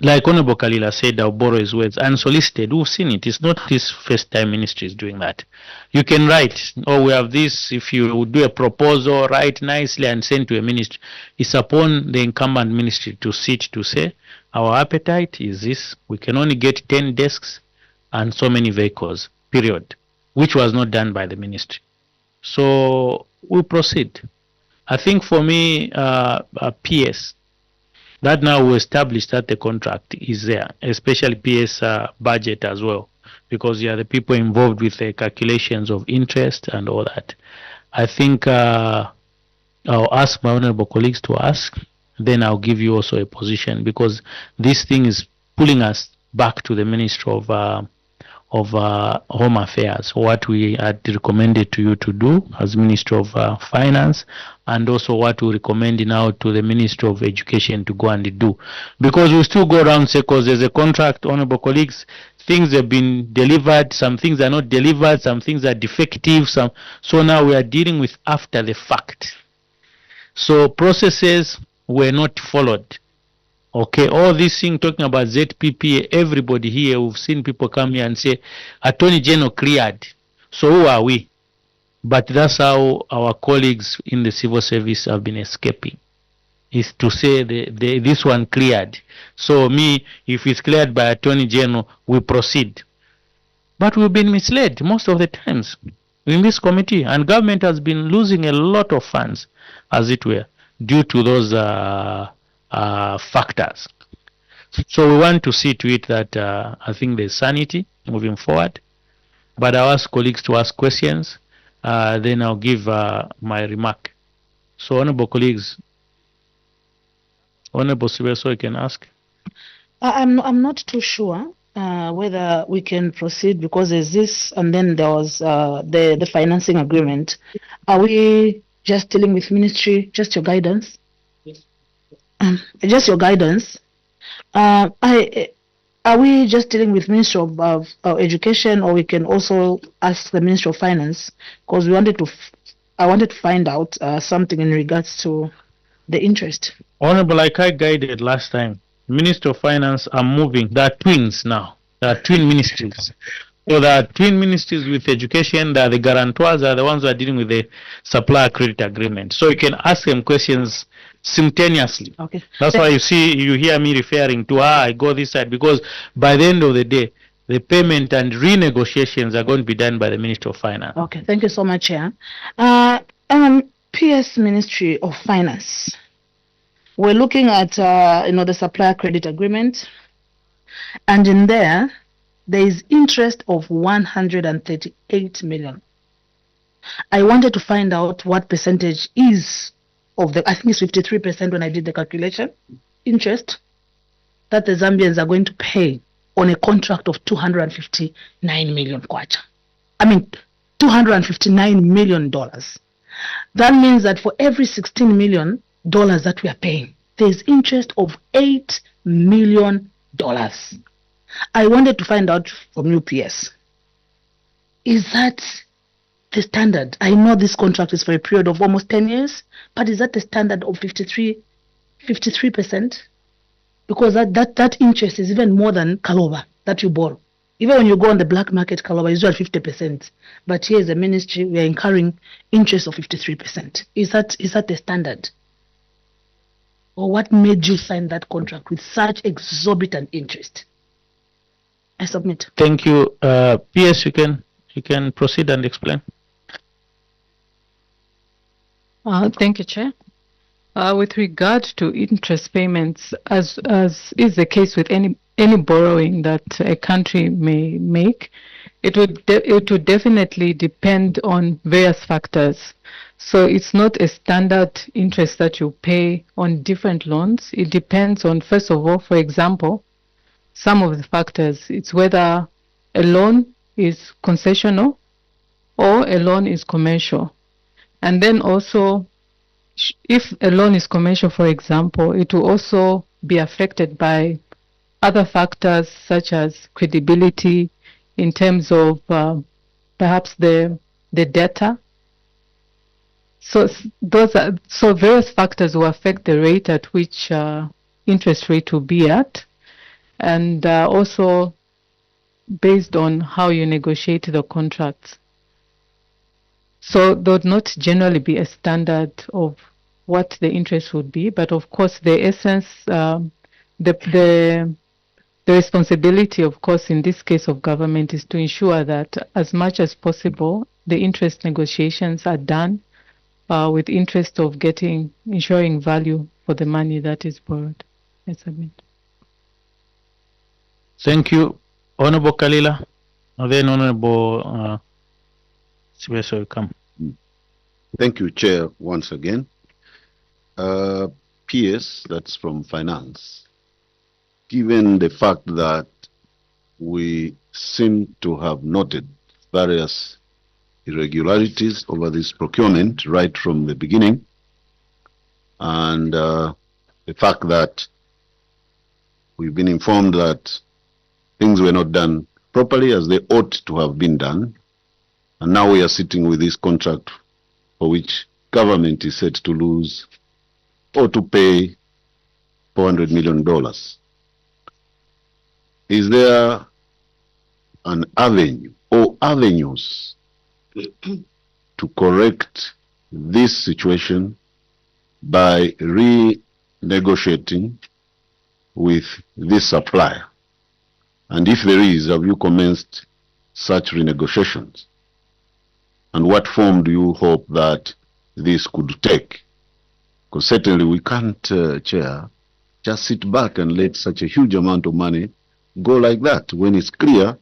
Like Honorable Kalila said, I'll borrow his words, unsolicited. We've seen it. It's not this first time ministry is doing that. You can write, we have this. If you do a proposal, write nicely and send to a ministry. It's upon the incumbent ministry to sit to say, our appetite is this. We can only get 10 desks and so many vehicles, period, which was not done by the ministry. So we'll proceed. I think for me, PS, that now we established that the contract is there, especially PS budget as well, because you are the people involved with the calculations of interest and all that. I think I'll ask my honorable colleagues to ask, then I'll give you also a position, because this thing is pulling us back to the Ministry of Home Affairs, what we had recommended to you to do as Ministry of Finance, and also what we recommend now to the Ministry of Education to go and do. Because we still go around circles. There's a contract, honorable colleagues, things have been delivered, some things are not delivered, some things are defective, so now we are dealing with after the fact. So processes were not followed. Okay, all this thing talking about ZPP, everybody here, we've seen people come here and say, Attorney General cleared. So who are we? But that's how our colleagues in the civil service have been escaping, is to say this one cleared. So me, if it's cleared by Attorney General, we proceed. But we've been misled most of the times in this committee, and government has been losing a lot of funds, as it were, due to those factors. So we want to see to it that I think there's sanity moving forward. But I'll ask colleagues to ask questions, then I'll give my remark. So honorable colleagues, Honorable Sibeso, you can ask. I'm not too sure whether we can proceed because there's this and then there was the financing agreement. Are we just dealing with ministry? Just your guidance? Just your guidance. Are we just dealing with Ministry of Education, or we can also ask the Ministry of Finance? Because I wanted to find out something in regards to the interest. Honorable, like I guided last time, Minister of Finance are moving. They are twins now. They are twin ministries. So there are twin ministries with education. They are the guarantors, are the ones who are dealing with the supplier credit agreement. So you can ask them questions simultaneously. Okay. That's why you hear me referring to, I go this side, because by the end of the day, the payment and renegotiations are going to be done by the Ministry of Finance. Okay, thank you so much, Chair. PS Ministry of Finance. We're looking at the supplier credit agreement, and in there is interest of 138 million. I wanted to find out what percentage is of the, I think it's 53% when I did the calculation, interest that the Zambians are going to pay on a contract of 259 million kwacha. I mean, $259 million. That means that for every $16 million that we are paying, there's interest of $8 million. I wanted to find out from UPS, is that the standard? I know this contract is for a period of almost 10 years, but is that the standard of 53%? Because that interest is even more than Kaloba that you borrow. Even when you go on the black market, Kaloba is usually 50%. But here as a ministry, we are incurring interest of 53%. Is that the standard? Or what made you sign that contract with such exorbitant interest? I submit. Thank you. PS, you can proceed and explain. Thank you, Chair. With regard to interest payments, as is the case with any borrowing that a country may make, it would definitely depend on various factors. So it's not a standard interest that you pay on different loans. It depends on, first of all, for example, some of the factors. It's whether a loan is concessional or a loan is commercial. And then also, if a loan is commercial, for example, it will also be affected by other factors such as credibility in terms of perhaps the data. So various factors will affect the rate at which interest rate will be at, and also based on how you negotiate the contracts. So there would not generally be a standard of what the interest would be, but of course the essence, the responsibility, of course, in this case of government is to ensure that as much as possible the interest negotiations are done with interest of ensuring value for the money that is borrowed. I submit. Thank you, Honorable Kalila. And then Honorable Sibeso will come. Thank you, Chair, once again. PS, that's from Finance. Given the fact that we seem to have noted various irregularities over this procurement right from the beginning, and the fact that we've been informed that things were not done properly as they ought to have been done, and now we are sitting with this contract for which government is set to lose or to pay $400 million. Is there an avenue or avenues to correct this situation by renegotiating with this supplier? And if there is, have you commenced such renegotiations? And what form do you hope that this could take? Because certainly we can't, Chair, just sit back and let such a huge amount of money go like that when it's clear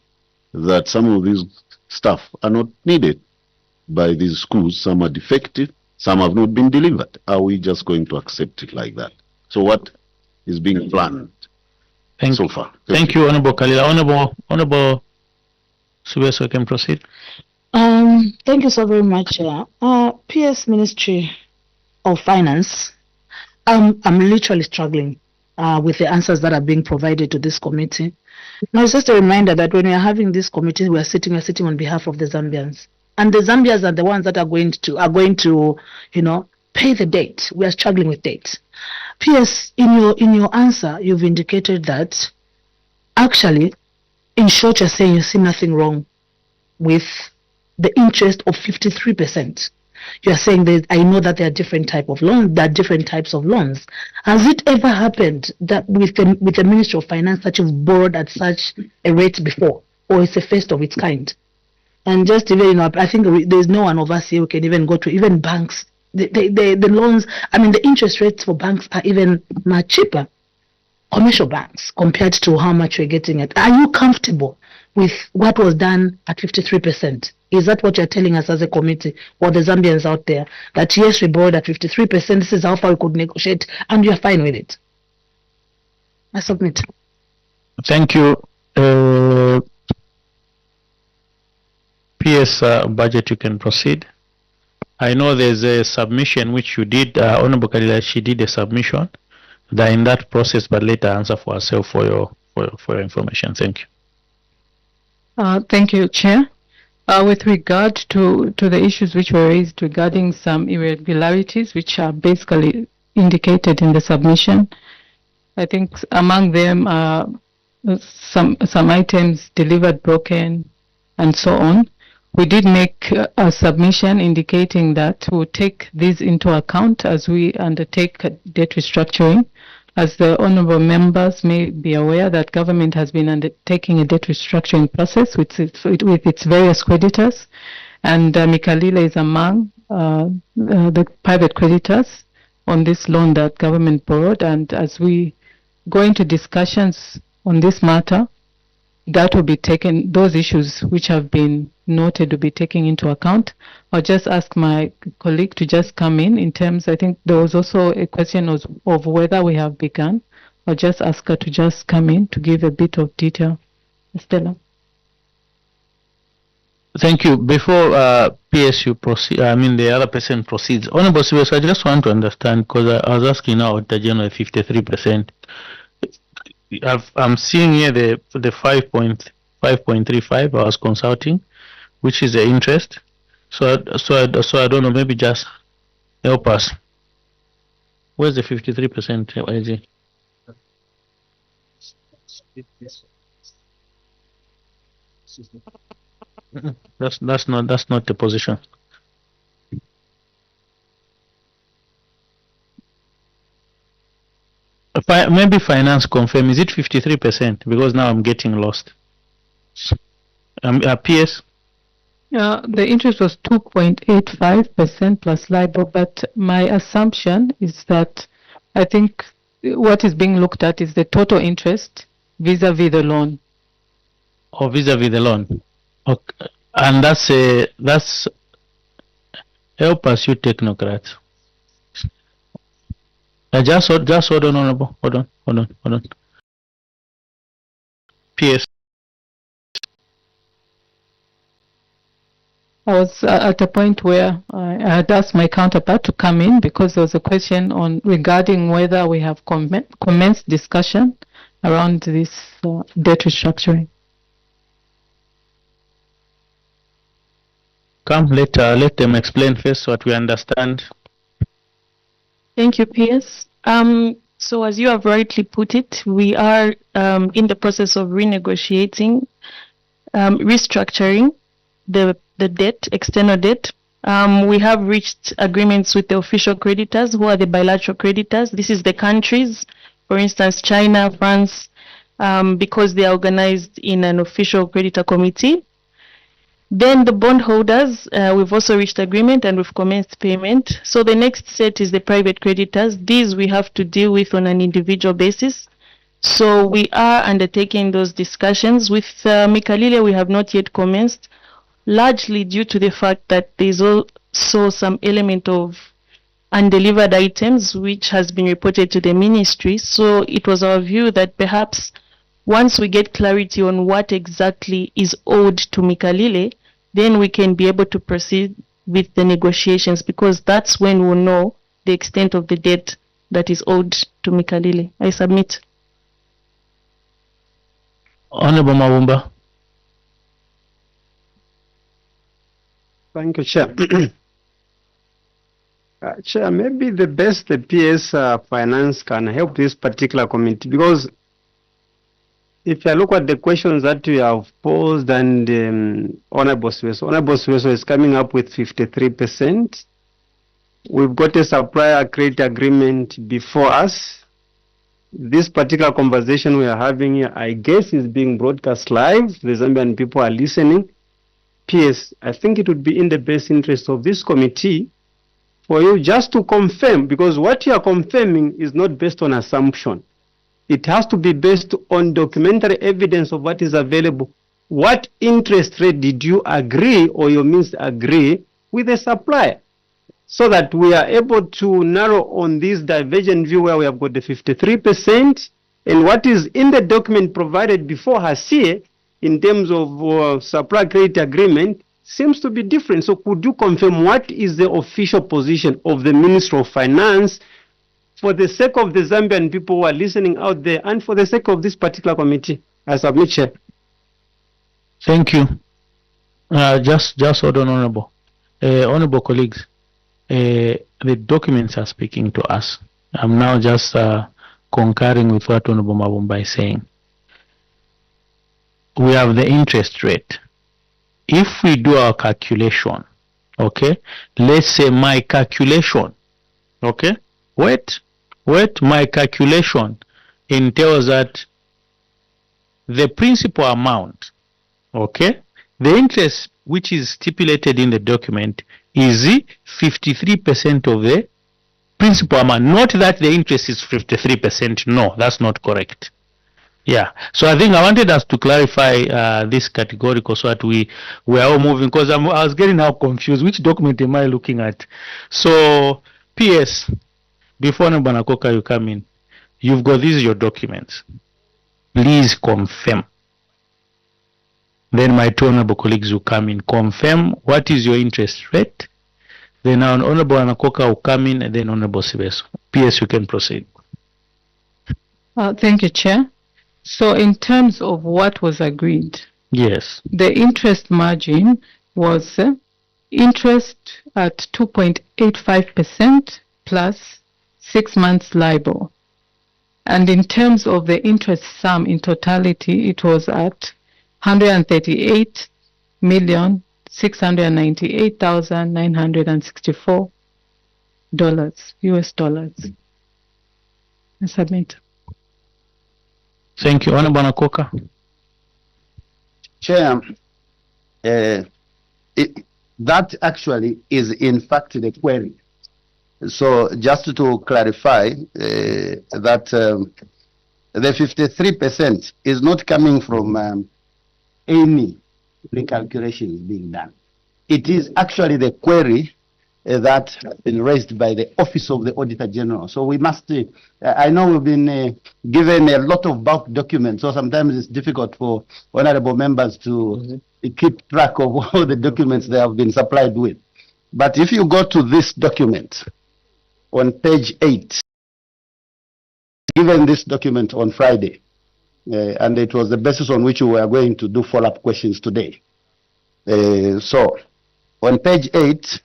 that some of these staff are not needed by these schools. Some are defective, some have not been delivered. Are we just going to accept it like that? So what is being planned so far? Thank you, Honorable Kalila. Honorable Subeso can proceed. Thank you so very much. PS Ministry of Finance, I'm literally struggling with the answers that are being provided to this committee. Now, it's just a reminder that when we are having this committee, we're sitting on behalf of the Zambians. And the Zambians are the ones that are going to, pay the debt. We are struggling with debt. PS, in your answer, you've indicated that actually, in short, you're saying you see nothing wrong with the interest of 53%. You are saying that I know that there are different types of loans. Has it ever happened that with the Ministry of Finance that you've borrowed at such a rate before, or it's the first of its kind? And just even, I think there's no one of us here who can even go to even banks. The loans, the interest rates for banks are even much cheaper, commercial banks, compared to how much we're getting at. Are you comfortable with what was done at 53%? Is that what you're telling us as a committee, or the Zambians out there, that yes, we borrowed at 53%, this is how far we could negotiate, and you're fine with it? I submit. Thank you. PS Budget, you can proceed. I know there's a submission which you did, Honorable Kalila, she did a submission. They're in that process, but later answer for herself for your information. Thank you. Thank you, Chair. With regard to the issues which were raised regarding some irregularities which are basically indicated in the submission, I think among them are some items delivered broken and so on. We did make a submission indicating that we'll take these into account as we undertake debt restructuring. As the honorable members may be aware that government has been undertaking a debt restructuring process with its various creditors, and Mikalila is among the private creditors on this loan that government borrowed. And as we go into discussions on this matter, that will be taken, those issues which have been noted will be taken into account. I'll just ask my colleague to just come in terms, I think there was also a question of whether we have begun. I'll just ask her to just come in to give a bit of detail. Stella. Thank you. Before PSU proceed, the other person proceeds. Honorable Sibes, I just want to understand, because I was asking now at the general 53%. I'm seeing here the 5.35 I was consulting, which is the interest. So I don't know, maybe just help us. Where's the 53%? Where is it? That's not the position. Maybe finance confirm, is it 53%? Because now I'm getting lost. PS? The interest was 2.85% plus LIBOR, but my assumption is that I think what is being looked at is the total interest vis-a-vis the loan. Or vis-a-vis the loan. Okay. And that's help us, you technocrats. Just hold on, Honorable. Hold on. PS. I was at a point where I had asked my counterpart to come in because there was a question regarding whether we have commenced discussion around this debt restructuring. Come, let them explain first what we understand. Thank you, PS. So as you have rightly put it, we are in the process of renegotiating, restructuring the debt, external debt. We have reached agreements with the official creditors, who are the bilateral creditors. This is the countries, for instance, China, France, because they are organized in an official creditor committee. Then the bondholders, we've also reached agreement and we've commenced payment. So the next set is the private creditors. These we have to deal with on an individual basis. So we are undertaking those discussions. With Mikalile, we have not yet commenced, largely due to the fact that there's also some element of undelivered items which has been reported to the ministry. So it was our view that perhaps once we get clarity on what exactly is owed to Mikalile, then we can be able to proceed with the negotiations, because that's when we'll know the extent of the debt that is owed to Mikalile. I submit. Honorable Mawumba. Thank you, Chair. Chair, maybe the best the PS Finance can help this particular committee, because if you look at the questions that you have posed and Honorable Sweso is coming up with 53%. We've got a supplier credit agreement before us. This particular conversation we are having here, I guess, is being broadcast live. The Zambian people are listening. PS, I think it would be in the best interest of this committee for you just to confirm, because what you are confirming is not based on assumption. It has to be based on documentary evidence of what is available. What interest rate did you agree or your means agree with the supplier? So that we are able to narrow on this divergent view where we have got the 53% and what is in the document provided before HASIE in terms of supply credit agreement seems to be different. So could you confirm what is the official position of the Ministry of Finance for the sake of the Zambian people who are listening out there and for the sake of this particular committee? I submit, Chair. Thank you. Just hold on, Honorable. Honorable colleagues, the documents are speaking to us. I'm now just concurring with what Honorable Mawumba is saying. We have the interest rate. If we do our calculation, okay, let's say my calculation, okay, wait, my calculation entails that the principal amount, okay, the interest which is stipulated in the document is 53% of the principal amount. Not that the interest is 53%. No, that's not correct. Yeah. So I think I wanted us to clarify this categorical so that we are all moving, because I was getting now confused. Which document am I looking at? So, PS, before Nabanakoka you come in, you've got these your documents. Please confirm. Then my two honorable colleagues will come in, confirm what is your interest rate. Then our Honorable Anakoka will come in, and then Honorable Sibeso. PS, you can proceed. Thank you, Chair. So in terms of what was agreed, yes, the interest margin was interest at 2.85% plus 6 months LIBOR. And in terms of the interest sum in totality, it was at $138,698,964 US dollars. I submit. Thank you. Honorable Nakoka. Chair, that actually is in fact the query. So just to clarify that the 53% is not coming from any recalculation is being done. It is actually the query that has been raised by the Office of the Auditor General. So we must, I know we've been given a lot of bulk documents, so sometimes it's difficult for honorable members to keep track of all the documents they have been supplied with. But if you go to this document on page 8, given this document on Friday, and it was the basis on which we were going to do follow-up questions today. So on page 8,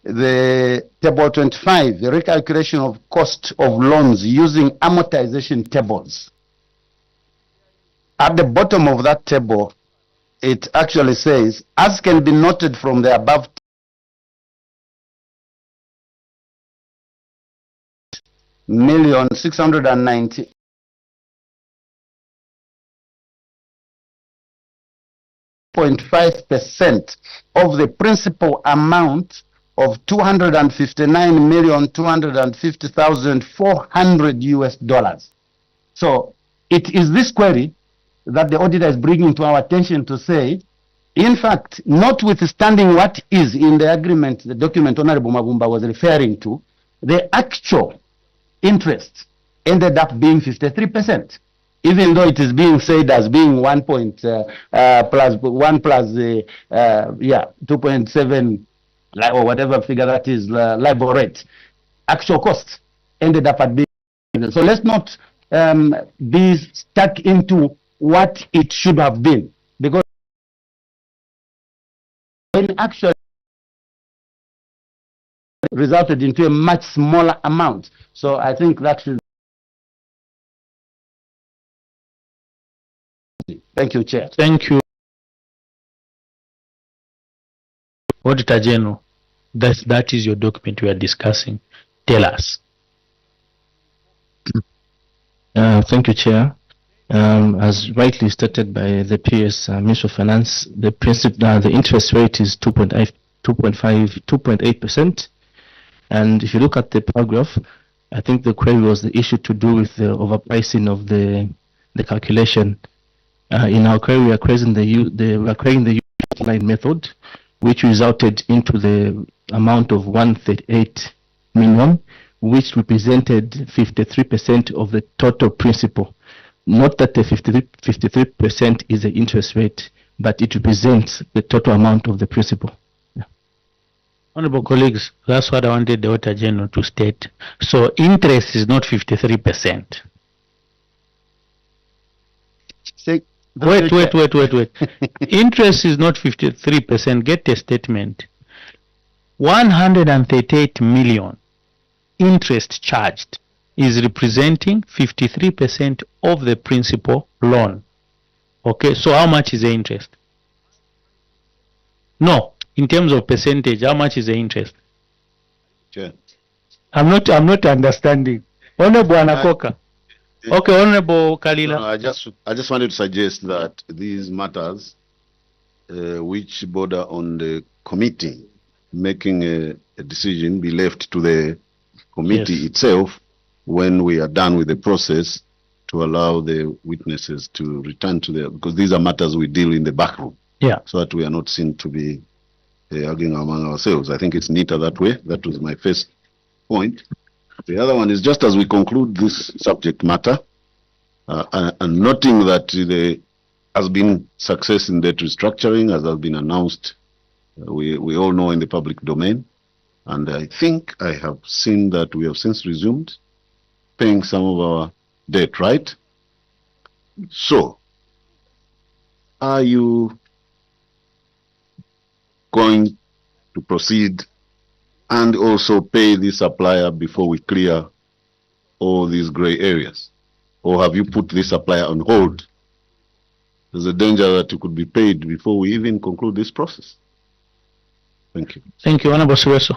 the table 25, the recalculation of cost of loans using amortization tables. At the bottom of that table, it actually says, as can be noted from the above $1,690,000 $4 56.5% of the principal amount of $259,250,400 So it is this query that the auditor is bringing to our attention to say, in fact, notwithstanding what is in the agreement, the document Honorable Mabumba was referring to, the actual interest ended up being 53%, even though it is being said as being 2.7 or whatever figure that is LIBOR rate. Actual cost ended up at being. So let's not be stuck into what it should have been, because when actually resulted into a much smaller amount. So I think that should. Thank you, Chair. Thank you, Auditor General. That is your document we are discussing. Tell us. Thank you, Chair. As rightly stated by the PS Minister of Finance, the interest rate is 2.8%. And if you look at the paragraph, I think the query was the issue to do with the overpricing of the calculation. In our query, we are querying the use line method, which resulted into the amount of 138 million, which represented 53% of the total principal. Not that the 53% is the interest rate, but it represents the total amount of the principal. Honorable colleagues, that's what I wanted the Auditor General to state. So interest is not 53%. Wait. Interest is not 53%. Get a statement. 138 million interest charged is representing 53% of the principal loan. Okay, so how much is the interest? No, in terms of percentage, how much is the interest? Sure. I'm not understanding. Honorable Anakoka. Okay, Honorable Kalila. No, I just wanted to suggest that these matters which border on the committee making a decision be left to the committee itself when we are done with the process, to allow the witnesses to return to their, because these are matters we deal in the back room. Yeah. So that we are not seen to be arguing among ourselves. I think it's neater that way. That was my first point. The other one is, just as we conclude this subject matter, and noting that there has been success in debt restructuring, as has been announced, we all know in the public domain, and I think I have seen that we have since resumed paying some of our debt, right? So, are you going to proceed and also pay the supplier before we clear all these gray areas? Or have you put the supplier on hold? There's a danger that you could be paid before we even conclude this process. Thank you. Thank you, Honorable Sureso.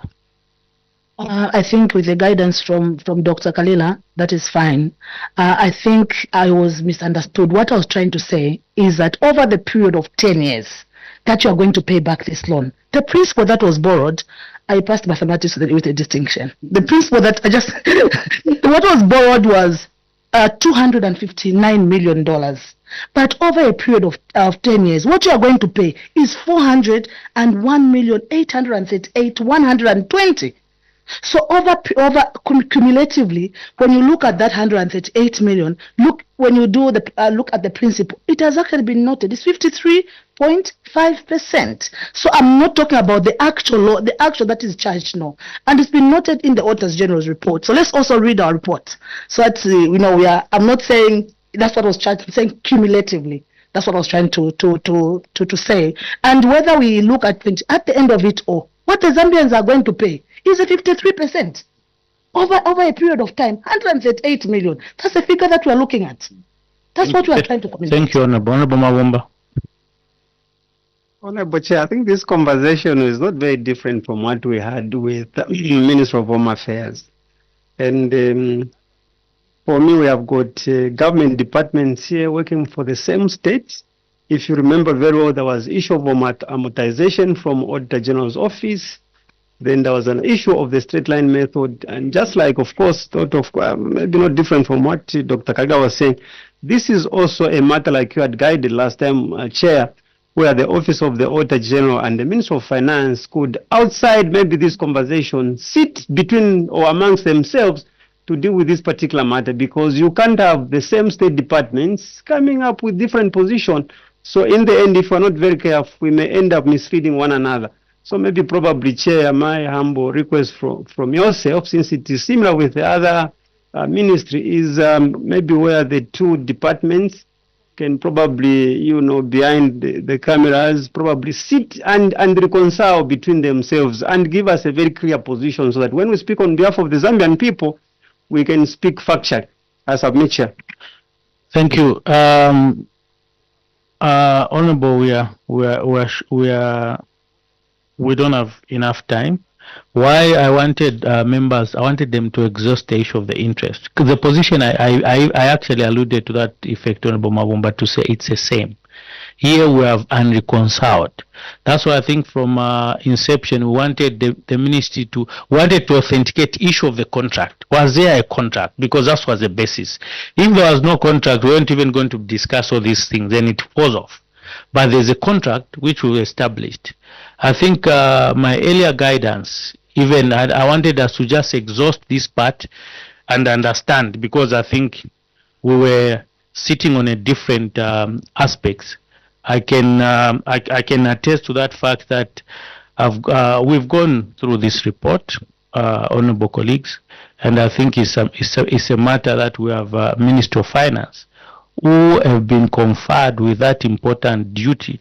I think with the guidance from Dr. Kalila, that is fine. I think I was misunderstood. What I was trying to say is that over the period of 10 years that you are going to pay back this loan, the principal that was borrowed, I passed mathematics with a distinction. The principal that what was borrowed was $259 million. But over a period of 10 years, what you are going to pay is $401,838,120. So cumulatively, when you look at that 138 million, when you do look at the principal, it has actually been noted. It's 53.5%. So I'm not talking about the actual that is charged now, and it's been noted in the Auditor General's report. So let's also read our report. So that I'm not saying that's what I was trying to say cumulatively. That's what I was trying to say. And whether we look at the end of it all, what the Zambians are going to pay is a 53% over a period of time. 138 million. That's the figure that we are looking at. That's what we are trying to communicate. Thank you, Honorable Mawomba. Honorable Chair, I think this conversation is not very different from what we had with the Minister of Home Affairs. And for me, we have got government departments here working for the same state, If you remember very well, there was issue of amortization from Auditor General's office. Then there was an issue of the straight line method. And just like, of course, maybe not different from what Dr. Kaga was saying, this is also a matter like you had guided last time, Chair, where the Office of the Auditor General and the Minister of Finance could, outside maybe this conversation, sit between or amongst themselves to deal with this particular matter, because you can't have the same state departments coming up with different positions. So in the end, if we're not very careful, we may end up misleading one another. So maybe probably, Chair, my humble request from yourself, since it is similar with the other ministry, is maybe where the two departments can probably, you know, behind the cameras, probably sit and reconcile between themselves and give us a very clear position, so that when we speak on behalf of the Zambian people, we can speak factually. I submit, Chair. Thank you. Honorable, we don't have enough time. Why I wanted members, I wanted them to exhaust the issue of the interest. Because the position, I actually alluded to that effect, Honorable Mabumba, to say it's the same. Here we have unreconciled. That's why I think from inception we wanted the ministry to authenticate issue of the contract. Was there a contract? Because that was the basis. If there was no contract, we weren't even going to discuss all these things. Then it falls off. But there's a contract which we established. I think my earlier guidance, even I wanted us to just exhaust this part and understand, because I think we were sitting on a different aspects. I can attest to that fact that we've gone through this report, honorable colleagues, and I think it's a matter that we have Minister of Finance who have been conferred with that important duty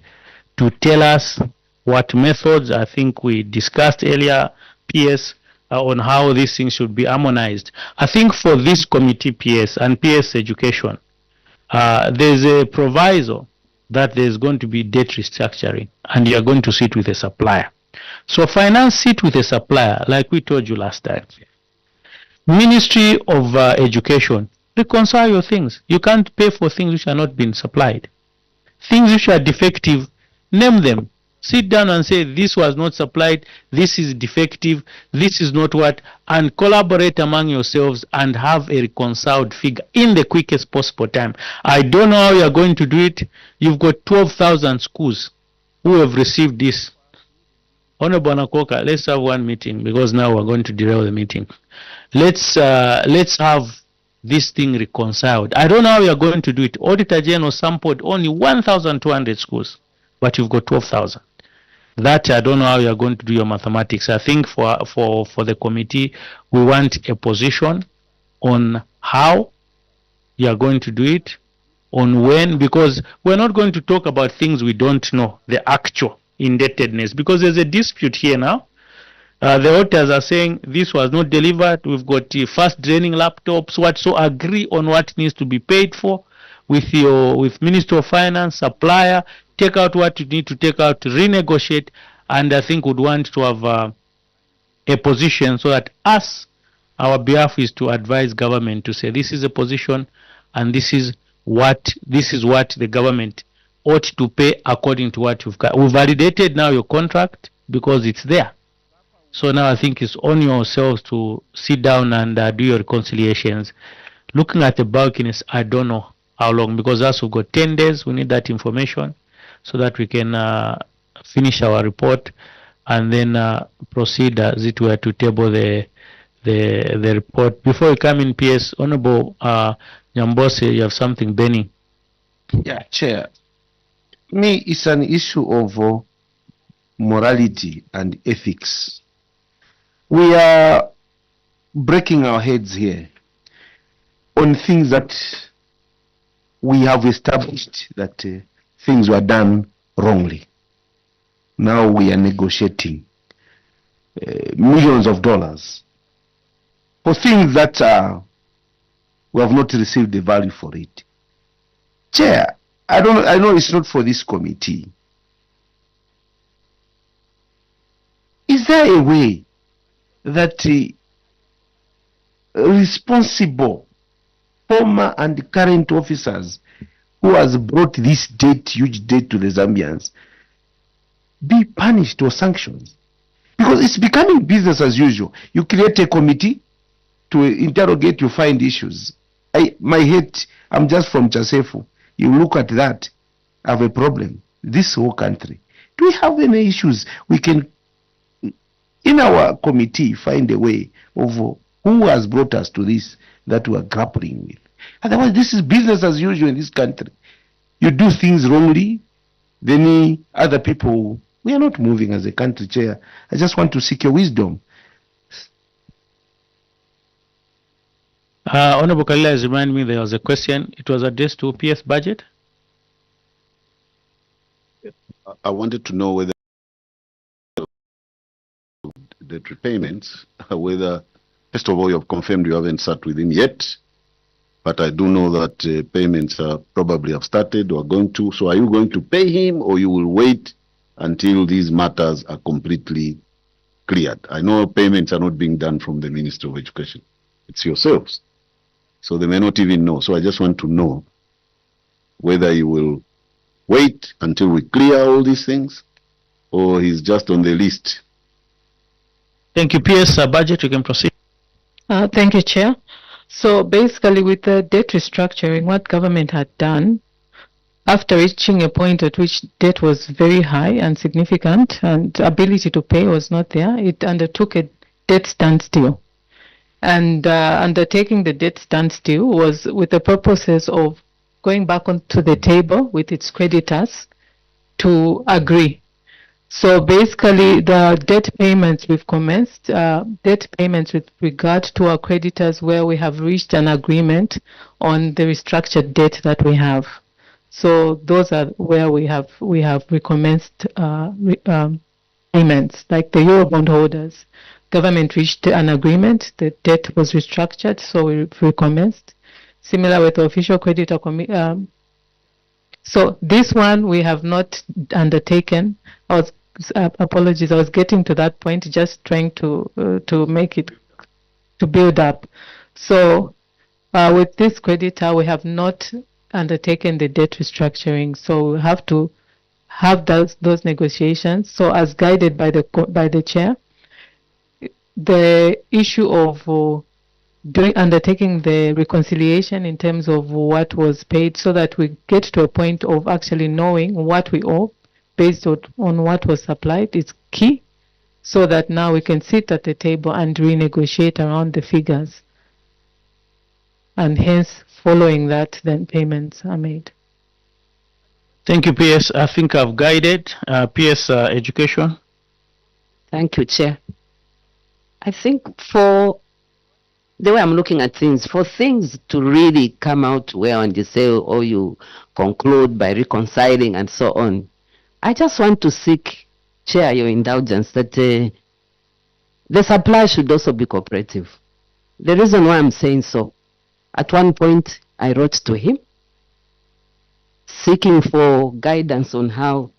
to tell us what methods. I think we discussed earlier, PS, on how these things should be harmonized. I think for this committee, PS and PS Education, there's a proviso that there's going to be debt restructuring and you're going to sit with a supplier. So finance sit with a supplier, like we told you last time. Ministry of Education, reconcile your things. You can't pay for things which are not being supplied. Things which are defective, name them. Sit down and say this was not supplied, this is defective, this is not what, and collaborate among yourselves and have a reconciled figure in the quickest possible time. I don't know how you are going to do it. You've got 12,000 schools who have received this. Honorable Nakoka, let's have one meeting, because now we're going to derail the meeting. Let's have this thing reconciled. I don't know how you are going to do it. Auditor General sampled only 1,200 schools, but you've got 12,000. That I don't know how you are going to do your mathematics. I think for the committee, we want a position on how you are going to do it, on when, because we're not going to talk about things we don't know, the actual indebtedness, because there's a dispute here now. The auditors are saying this was not delivered. We've got fast draining laptops. So agree on what needs to be paid for with Minister of Finance, supplier. Take out what you need to take out, to renegotiate, and I think would want to have a position so that our behalf is to advise government to say this is a position and this is what the government ought to pay according to what you've got. We validated now your contract because it's there. So now I think it's on yourselves to sit down and do your reconciliations. Looking at the bulkiness, I don't know how long, because as we've got 10 days, we need that information so that we can finish our report and then proceed as it were to table the report. Before we come in, PS, Honorable Nyambose, you have something burning. Yeah, Chair. Me, it's an issue of morality and ethics. We are breaking our heads here on things that we have established that things were done wrongly. Now we are negotiating millions of dollars for things that we have not received the value for it. Chair, I know it's not for this committee. Is there a way that responsible former and current officers who has brought this debt, huge debt to the Zambians, be punished or sanctioned. Because it's becoming business as usual. You create a committee to interrogate, you find issues. I'm just from Chasefu. You look at that, I have a problem. This whole country. Do we have any issues? We can, in our committee, find a way of who has brought us to this that we are grappling with. Otherwise, this is business as usual in this country. You do things wrongly, then other people, we are not moving as a country, Chair. I just want to seek your wisdom. Honorable Kalila has reminded me there was a question. It was addressed to PS budget. I wanted to know whether the repayments, whether, first of all, you have confirmed you haven't sat with him yet, but I do know that payments probably have started or are going to. So are you going to pay him, or you will wait until these matters are completely cleared? I know payments are not being done from the Ministry of Education. It's yourselves. So they may not even know. So I just want to know whether you will wait until we clear all these things, or he's just on the list. Thank you. PS budget, you can proceed. Thank you, Chair. So basically, with the debt restructuring, what government had done, after reaching a point at which debt was very high and significant and ability to pay was not there, it undertook a debt standstill. And undertaking the debt standstill was with the purposes of going back onto the table with its creditors to agree. So basically, the debt payments we've commenced, debt payments with regard to our creditors, where we have reached an agreement on the restructured debt that we have. So those are where we have recommenced payments, like the Eurobond holders. Government reached an agreement, the debt was restructured, so we recommenced. Similar with the official creditor so this one we have not undertaken. Apologies, I was getting to that point, just trying to make it, to build up. So with this creditor, we have not undertaken the debt restructuring, so we have to have those negotiations. So as guided by the chair, the issue of undertaking the reconciliation in terms of what was paid, so that we get to a point of actually knowing what we owe based on what was supplied, is key, so that now we can sit at the table and renegotiate around the figures. And hence, following that, then payments are made. Thank you, PS. I think I've guided. PS Education. Thank you, Chair. I think for the way I'm looking at things, for things to really come out well and you say, or you conclude by reconciling and so on, I just want to seek, Chair, your indulgence that the supply should also be cooperative. The reason why I'm saying so, at one point I wrote to him seeking for guidance on how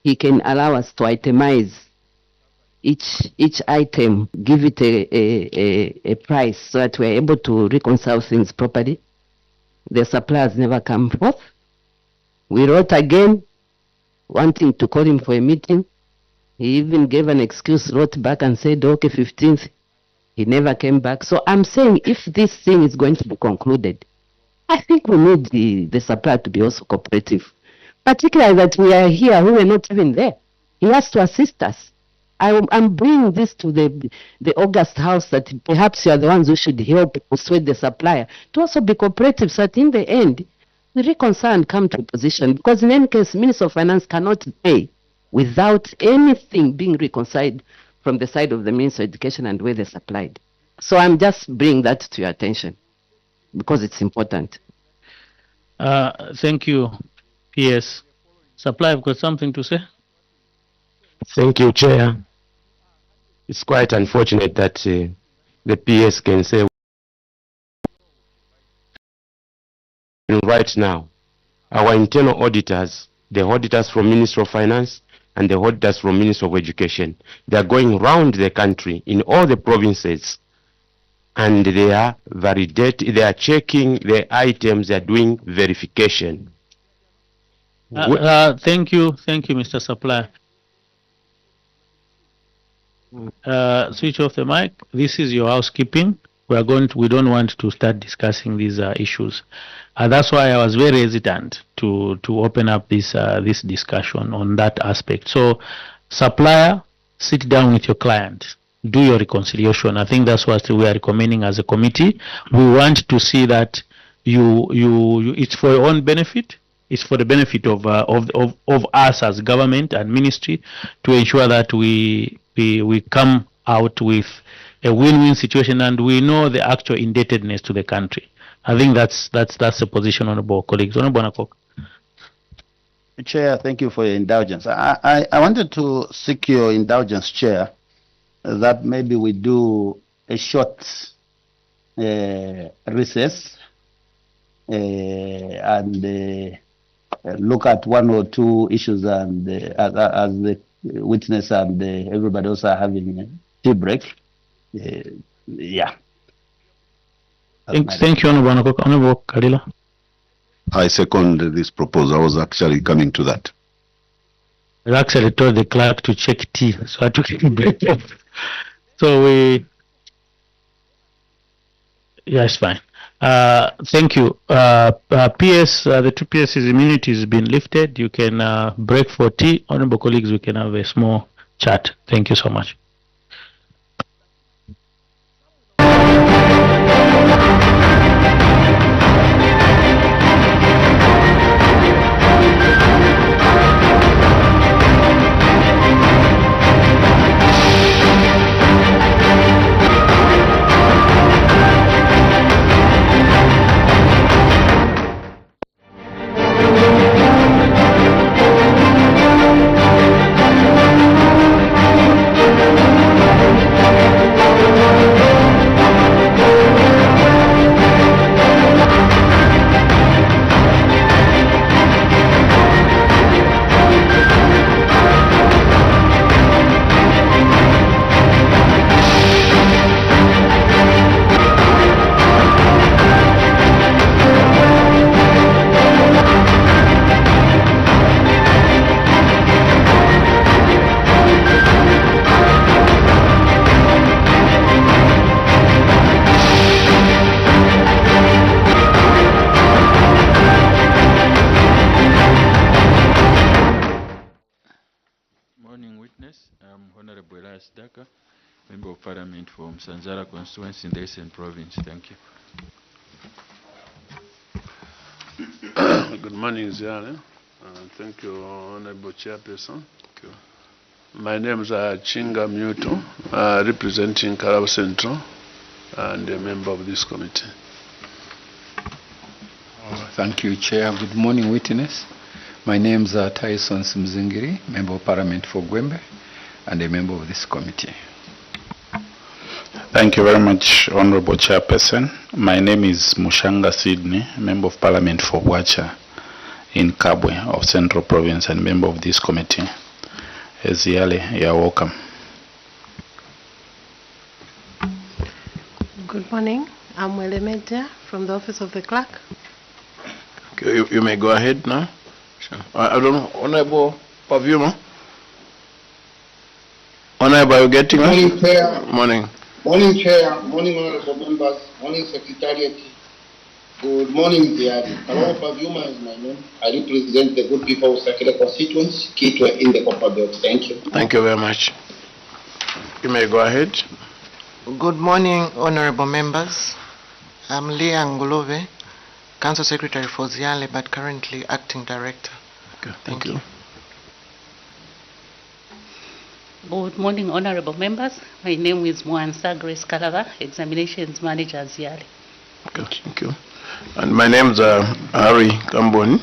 he can allow us to itemize each item, give it a price, so that we're able to reconcile things properly. The suppliers never come forth. We wrote again, wanting to call him for a meeting. He even gave an excuse, wrote back and said, okay, 15th. He never came back. So I'm saying, if this thing is going to be concluded, I think we need the supplier to be also cooperative. Particularly that we are here, who were not even there. He has to assist us. I'm bringing this to the August House, that perhaps you are the ones who should help persuade the supplier to also be cooperative, so that in the end, we reconcile and come to a position. Because in any case, Minister of Finance cannot pay without anything being reconciled from the side of the Minister of Education and where they supplied. So I'm just bringing that to your attention, because it's important. Thank you, PS. Supply, I've got something to say. Thank you, Chair. It's quite unfortunate that the PS can say right now our internal auditors, the auditors from Ministry of Finance and the auditors from Ministry of Education, they are going around the country in all the provinces, and they are checking the items, they are doing verification. Thank you, Mr. Supplier. Switch off the mic. This is your housekeeping. We don't want to start discussing these issues. That's why I was very hesitant to open up this discussion on that aspect. So, supplier, sit down with your client, do your reconciliation. I think that's what we are recommending as a committee. We want to see that it's for your own benefit. It's for the benefit of us as government and ministry to ensure that we come out with a win-win situation, and we know the actual indebtedness to the country. I think that's the position, honorable colleagues. Honorable Nakok. Chair, thank you for your indulgence. I wanted to seek your indulgence, Chair, that maybe we do a short recess and look at one or two issues, and as the witness and everybody else are having a tea break. Yeah. Thank you, Honorable Nakok. Honorable Kalila. I second this proposal. I was actually coming to that. I actually told the clerk to check tea, so I took a break. So it's fine. Thank you. PS, the two PS's immunity has been lifted. You can break for tea. Honorable colleagues, we can have a small chat. Thank you so much. ZAKA, Member of Parliament from Sanzara constituency in the Eastern Province. Thank you. Good morning, ZIALE. Thank you, Honorable Chairperson. Thank you. My name is Chinga Muto, representing Karabo Central and a member of this committee. Thank you, Chair. Good morning, witness. My name is Tyson Simzingiri, Member of Parliament for Gwembe and a member of this committee. Thank you very much, Honorable Chairperson. My name is Mushanga Sydney, Member of Parliament for Bwacha in Kabwe of Central Province and member of this committee. ZIALE, you are welcome. Good morning. I'm Wele Media from the Office of the Clerk. Okay, you may go ahead now. Sure. I don't know, Honorable Pavuma. Honorable, are you getting us? Morning, Chair. Morning. Morning, Chair. Morning, Honorable Members. Morning, Secretariat. Good morning, ZIALE. Hello, Pavuma is my name. I represent the good people of Sakila constituency, Kitwe in the Copper Belt. Thank you. Thank you very much. You may go ahead. Good morning, Honorable Members. I'm Leah Ngulove, Council Secretary for ZIALE, but currently Acting Director. Okay, thank you. Good morning, Honorable Members. My name is Mwansa Grace Kalava, Examinations Manager at ZIALE. Okay, thank you. And my name is Harry Kamboni,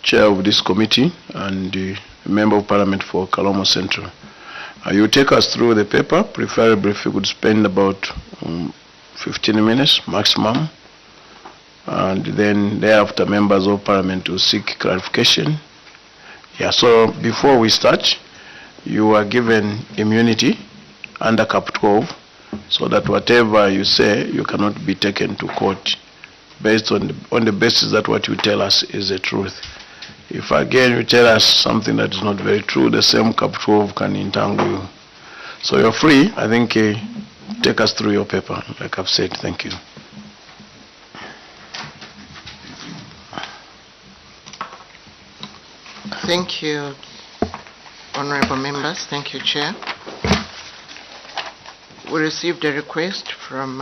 Chair of this committee and Member of Parliament for Kalomo Central. You take us through the paper, preferably if you could spend about 15 minutes maximum. And then thereafter, members of Parliament will seek clarification. Yeah, so before we start, you are given immunity under Cap 12, so that whatever you say, you cannot be taken to court based on the basis that what you tell us is the truth. If again you tell us something that is not very true, the same Cap 12 can entangle you. So you're free. I think take us through your paper, like I've said. Thank you. Thank you, honorable members. Thank you, Chair. We received a request from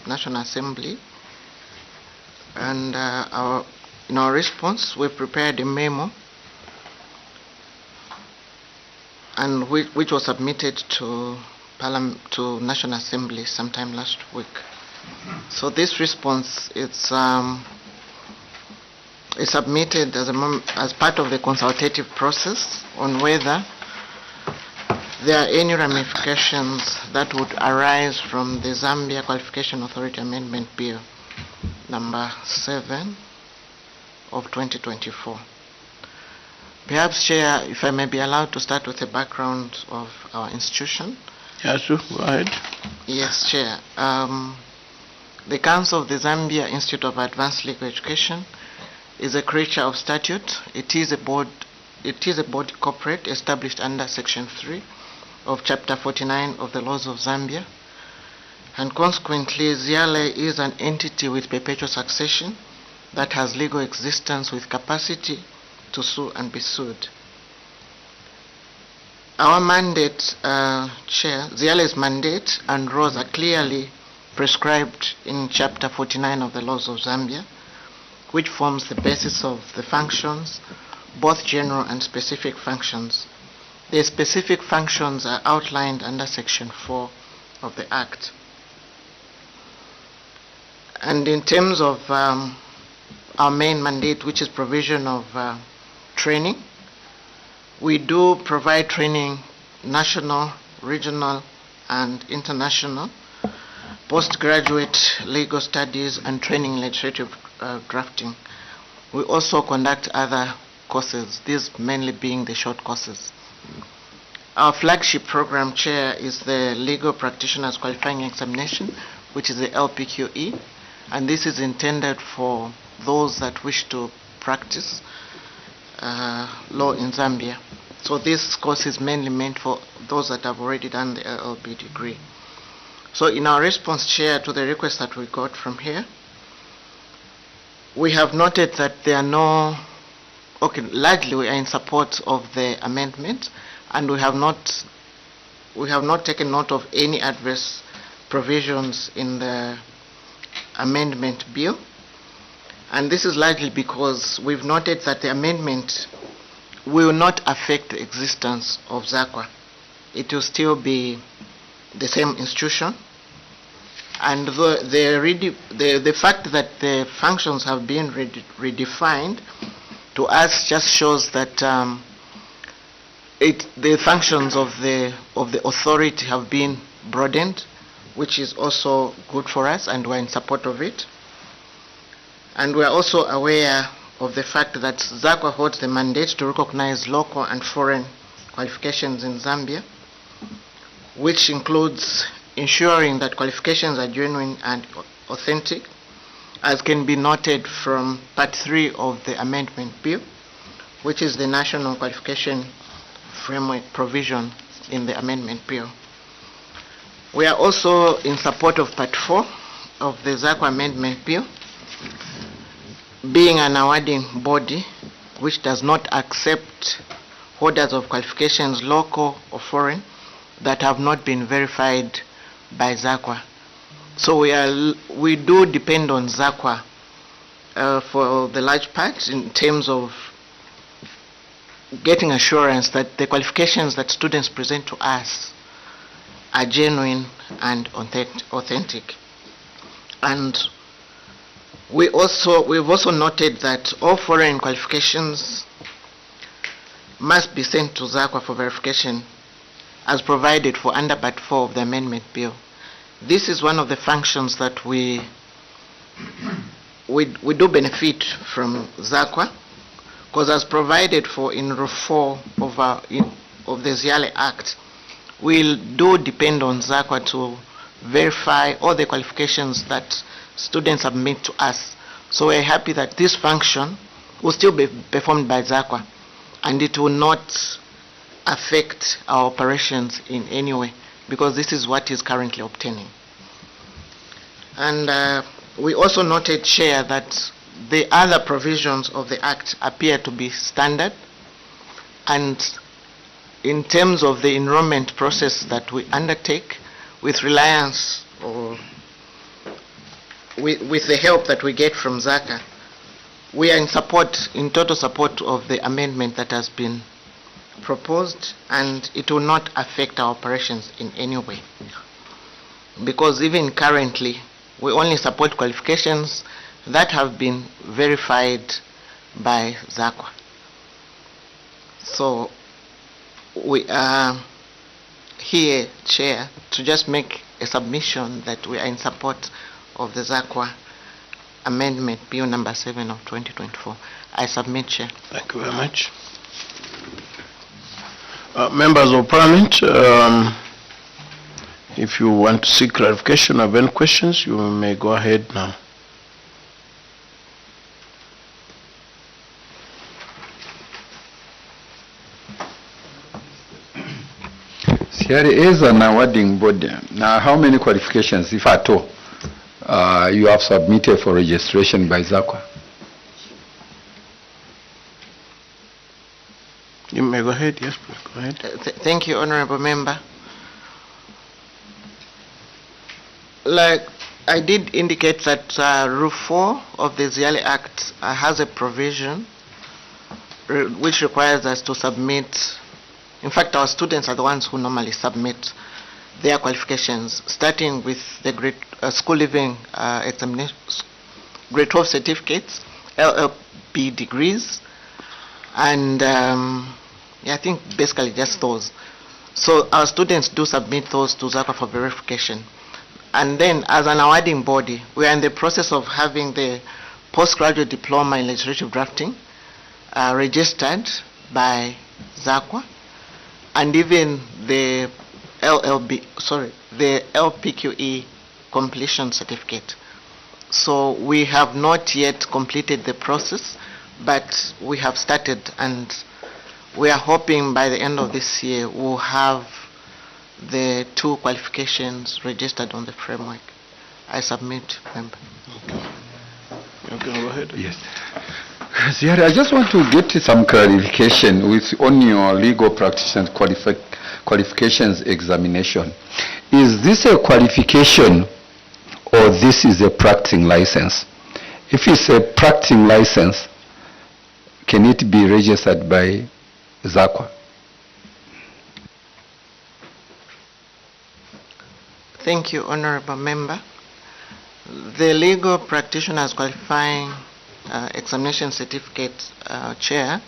National Assembly, and in our response, we prepared a memo, and which was submitted to National Assembly sometime last week. So this response is submitted as part of the consultative process on whether there are any ramifications that would arise from the Zambia Qualification Authority Amendment Bill number 7 of 2024. Perhaps, Chair, if I may be allowed to start with the background of our institution. Yes, sure. Go ahead. Yes, Chair. The Council of the Zambia Institute of Advanced Legal Education is a creature of statute. It is a body corporate established under Section 3 of Chapter 49 of the Laws of Zambia. And consequently, ZIALE is an entity with perpetual succession that has legal existence with capacity to sue and be sued. Our mandate, Chair, ZIALE's mandate and roles are clearly prescribed in Chapter 49 of the Laws of Zambia, which forms the basis of the functions, both general and specific functions. The specific functions are outlined under Section 4 of the Act. And in terms of our main mandate, which is provision of training, we do provide training, national, regional, and international, postgraduate legal studies, and training legislative drafting. We also conduct other courses, these mainly being the short courses. Our flagship program, Chair, is the Legal Practitioners Qualifying Examination, which is the LPQE, and this is intended for those that wish to practice law in Zambia. So this course is mainly meant for those that have already done the LLB degree. So in our response, Chair, to the request that we got from here, we have noted that there are no, largely we are in support of the amendment, and we have not taken note of any adverse provisions in the amendment bill. And this is largely because we've noted that the amendment will not affect the existence of ZAKA. It will still be the same institution. And the fact that the functions have been redefined to us just shows that the functions of the authority have been broadened, which is also good for us, and we're in support of it. And we're also aware of the fact that ZAKA holds the mandate to recognize local and foreign qualifications in Zambia, which includes ensuring that qualifications are genuine and authentic, as can be noted from Part 3 of the Amendment Bill, which is the National Qualification Framework provision in the Amendment Bill. We are also in support of Part 4 of the ZAKA Amendment Bill, being an awarding body which does not accept holders of qualifications, local or foreign, that have not been verified by ZAKA. So we do depend on ZAKA for the large part in terms of getting assurance that the qualifications that students present to us are genuine and authentic. And we've also noted that all foreign qualifications must be sent to ZAKA for verification as provided for under Part 4 of the Amendment Bill. This is one of the functions that we do benefit from ZAKA, because as provided for in Rule 4 of the ZIALE Act, we do depend on ZAKA to verify all the qualifications that students submit to us. So we're happy that this function will still be performed by ZAKA, and it will not affect our operations in any way, because this is what is currently obtaining. And we also noted, Chair, that the other provisions of the Act appear to be standard, and in terms of the enrollment process that we undertake, with reliance or with the help that we get from ZAKA, we are in total support of the amendment that has been proposed, and it will not affect our operations in any way. Because even currently, we only support qualifications that have been verified by ZAKA. So we are here, Chair, to just make a submission that we are in support of the ZAKA Amendment Bill number 7 of 2024. I submit, Chair. Thank you very much. Members of Parliament, if you want to seek clarification of any questions, you may go ahead now. ZIALE is an awarding body. Now, how many qualifications, if at all, you have submitted for registration by ZAKA? You may go ahead. Yes, please go ahead. Thank you, Honorable Member. Like I did indicate that Rule 4 of the ZIALE Act has a provision which requires us to submit. In fact, our students are the ones who normally submit their qualifications, starting with the school living examination, grade 12 certificates, LLB degrees, and I think basically just those. So our students do submit those to ZAKA for verification. And then as an awarding body, we are in the process of having the postgraduate diploma in legislative drafting registered by ZAKA, and even the the LPQE completion certificate. So we have not yet completed the process, but we have started, and we are hoping by the end of this year we'll have the 2 qualifications registered on the framework. I submit, Member. You can go ahead. Yes. ZIALE, I just want to get some clarification on your legal practitioner qualifications examination. Is this a qualification or this is a practicing license? If it's a practicing license, can it be registered by ZAKA? Thank you, Honorable Member. The legal practitioner's qualifying examination certificate, Chair,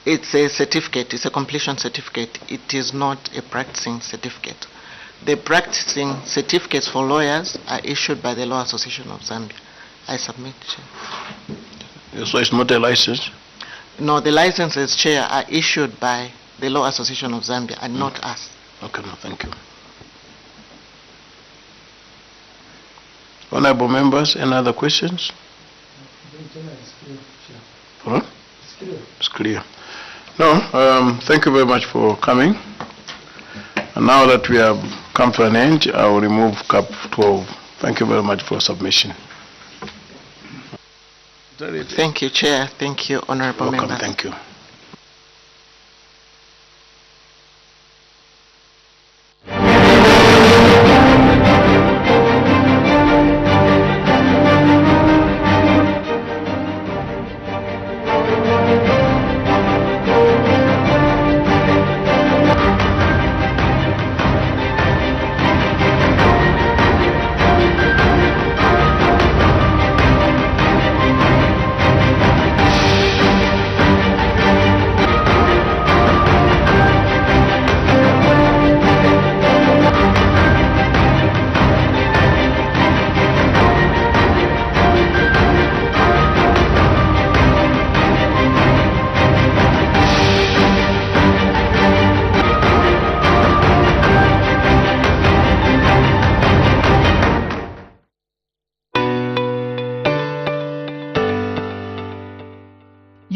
it's a certificate, it's a completion certificate. It is not a practicing certificate. The practicing certificates for lawyers are issued by the Law Association of Zambia. I submit, Chair. So it's not a license? No, the licenses, Chair, are issued by the Law Association of Zambia and not us. Okay, no, thank you. Honorable members, any other questions? Huh? It's clear. No, thank you very much for coming. And now that we have come to an end, I will remove Cap 12. Thank you very much for submission. Thank you, Chair. Thank you, Honorable Welcome, Members. thank you.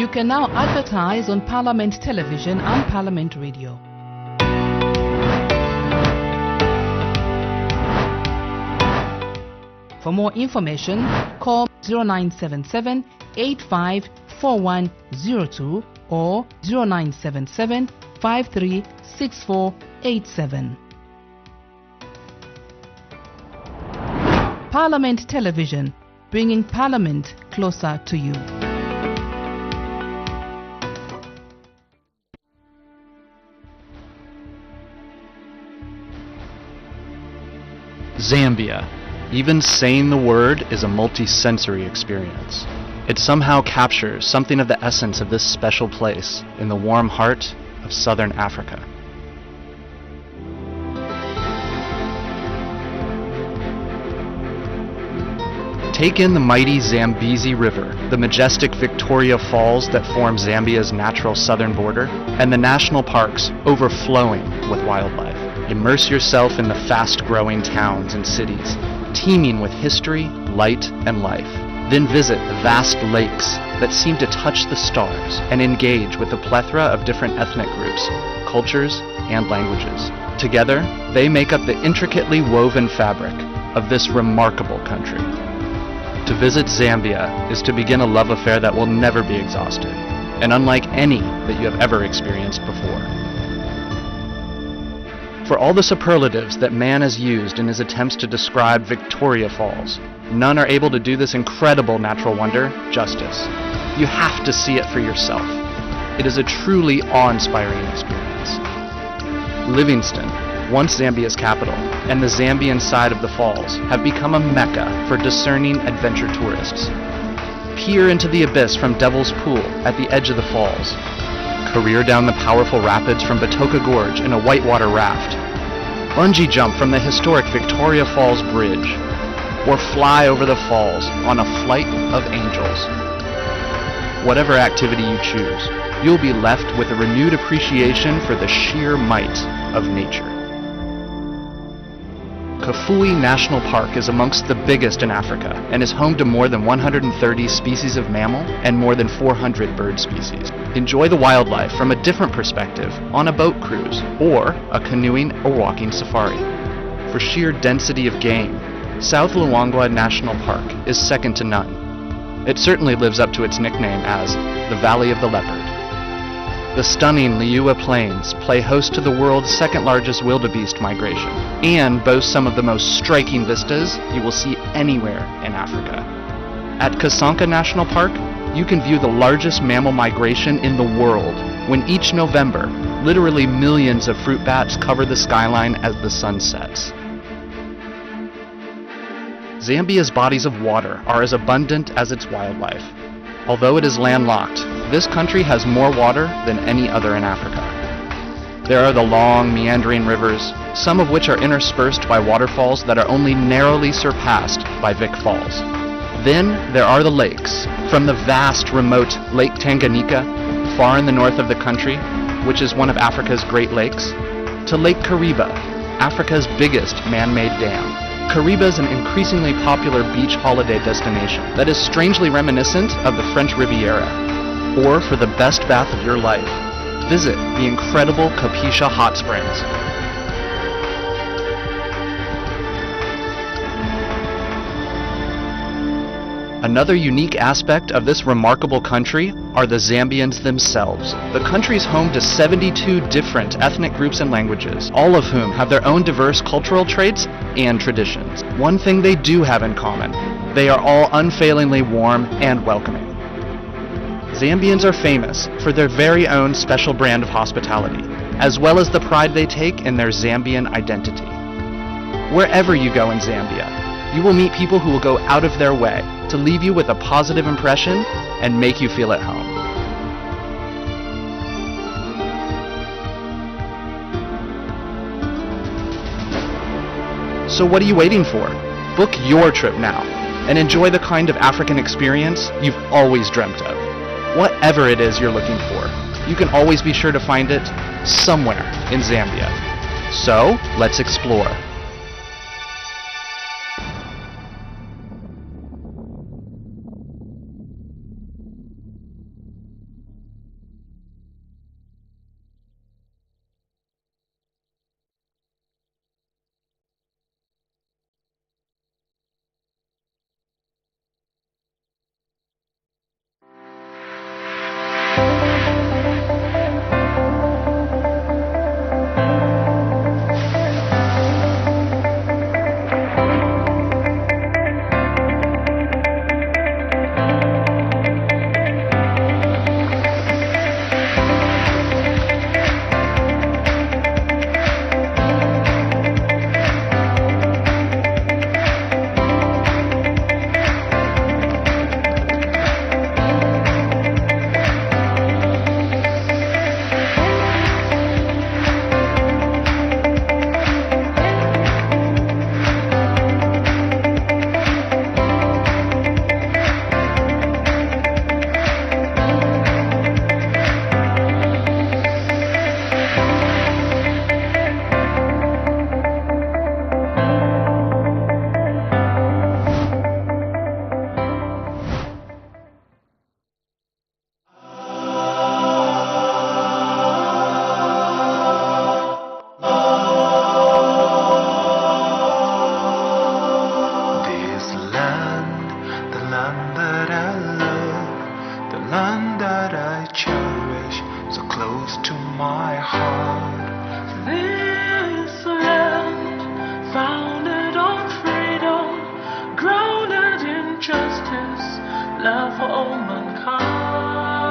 You can now advertise on Parliament Television and Parliament Radio. For more information, call 0977 854102 or 0977 536487. Parliament Television, bringing Parliament closer to you. Zambia. Even saying the word is a multi-sensory experience. It somehow captures something of the essence of this special place in the warm heart of southern Africa. Take in the mighty Zambezi River, the majestic Victoria Falls that form Zambia's natural southern border, and the national parks overflowing with wildlife. Immerse yourself in the fast-growing towns and cities, teeming with history, light, and life. Then visit the vast lakes that seem to touch the stars and engage with a plethora of different ethnic groups, cultures, and languages. Together, they make up the intricately woven fabric of this remarkable country. To visit Zambia is to begin a love affair that will never be exhausted, and unlike any that you have ever experienced before. For all the superlatives that man has used in his attempts to describe Victoria Falls, none are able to do this incredible natural wonder justice. You have to see it for yourself. It is a truly awe-inspiring experience. Livingston, once Zambia's capital, and the Zambian side of the falls have become a mecca for discerning adventure tourists. Peer into the abyss from Devil's Pool at the edge of the falls. Career down the powerful rapids from Batoka Gorge in a whitewater raft. Bungee jump from the historic Victoria Falls Bridge. Or fly over the falls on a flight of angels. Whatever activity you choose, you'll be left with a renewed appreciation for the sheer might of nature. Kafue National Park is amongst the biggest in Africa and is home to more than 130 species of mammal and more than 400 bird species. Enjoy the wildlife from a different perspective on a boat cruise or a canoeing or walking safari. For sheer density of game, South Luangwa National Park is second to none. It certainly lives up to its nickname as the Valley of the Leopard. The stunning Liuwa Plains play host to the world's second largest wildebeest migration and boast some of the most striking vistas you will see anywhere in Africa. At Kasanka National Park, you can view the largest mammal migration in the world when each November, literally millions of fruit bats cover the skyline as the sun sets. Zambia's bodies of water are as abundant as its wildlife. Although it is landlocked, this country has more water than any other in Africa. There are the long, meandering rivers, some of which are interspersed by waterfalls that are only narrowly surpassed by Vic Falls. Then there are the lakes, from the vast, remote Lake Tanganyika, far in the north of the country, which is one of Africa's Great Lakes, to Lake Kariba, Africa's biggest man-made dam. Kariba is an increasingly popular beach holiday destination that is strangely reminiscent of the French Riviera. Or for the best bath of your life, visit the incredible Kapisha Hot Springs. Another unique aspect of this remarkable country are the Zambians themselves. The country is home to 72 different ethnic groups and languages, all of whom have their own diverse cultural traits and traditions. One thing they do have in common: they are all unfailingly warm and welcoming. Zambians are famous for their very own special brand of hospitality, as well as the pride they take in their Zambian identity. Wherever you go in Zambia, you will meet people who will go out of their way to leave you with a positive impression and make you feel at home. So what are you waiting for? Book your trip now and enjoy the kind of African experience you've always dreamt of. Whatever it is you're looking for, you can always be sure to find it somewhere in Zambia. So let's explore. that I love, the land that I cherish, so close to my heart. This land, founded on freedom, grounded in justice, love for all mankind.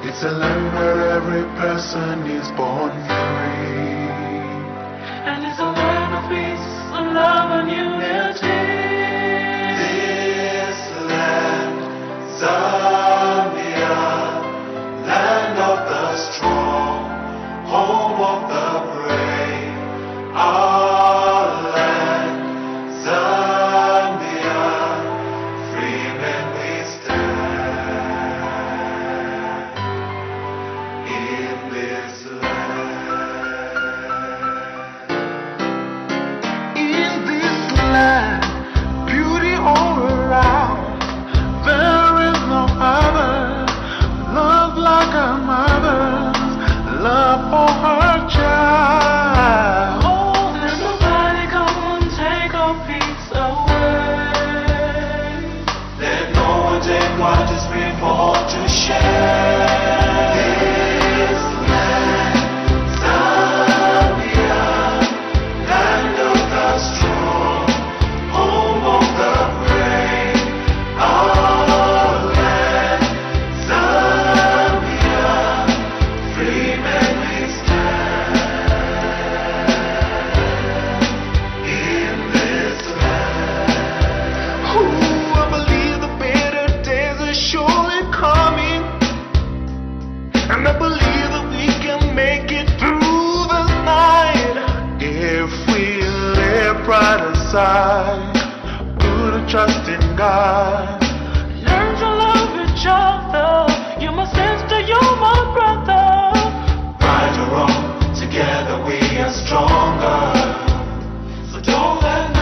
It's a land where every person is born free, And it's a land of peace, of love and unity. this land, Zambia, land of the strong, home of the brave, our land, Zambia, free men we stand in this land. In this land, beauty all around, there is no other, love like a mother's, love for her child. Oh, there's nobody come and take our peace away. Let no one take what is free for all to share. This land, Zambia, land of the strong, home of the brave, our land, Zambia, free men we stand in this land. Ooh, I believe the better days are surely coming, and I believe that we can make it through the night if we lay pride aside, put a trust in God. Learn to love each other. You must sister, you're my brother. Right or wrong, together we are stronger. So don't let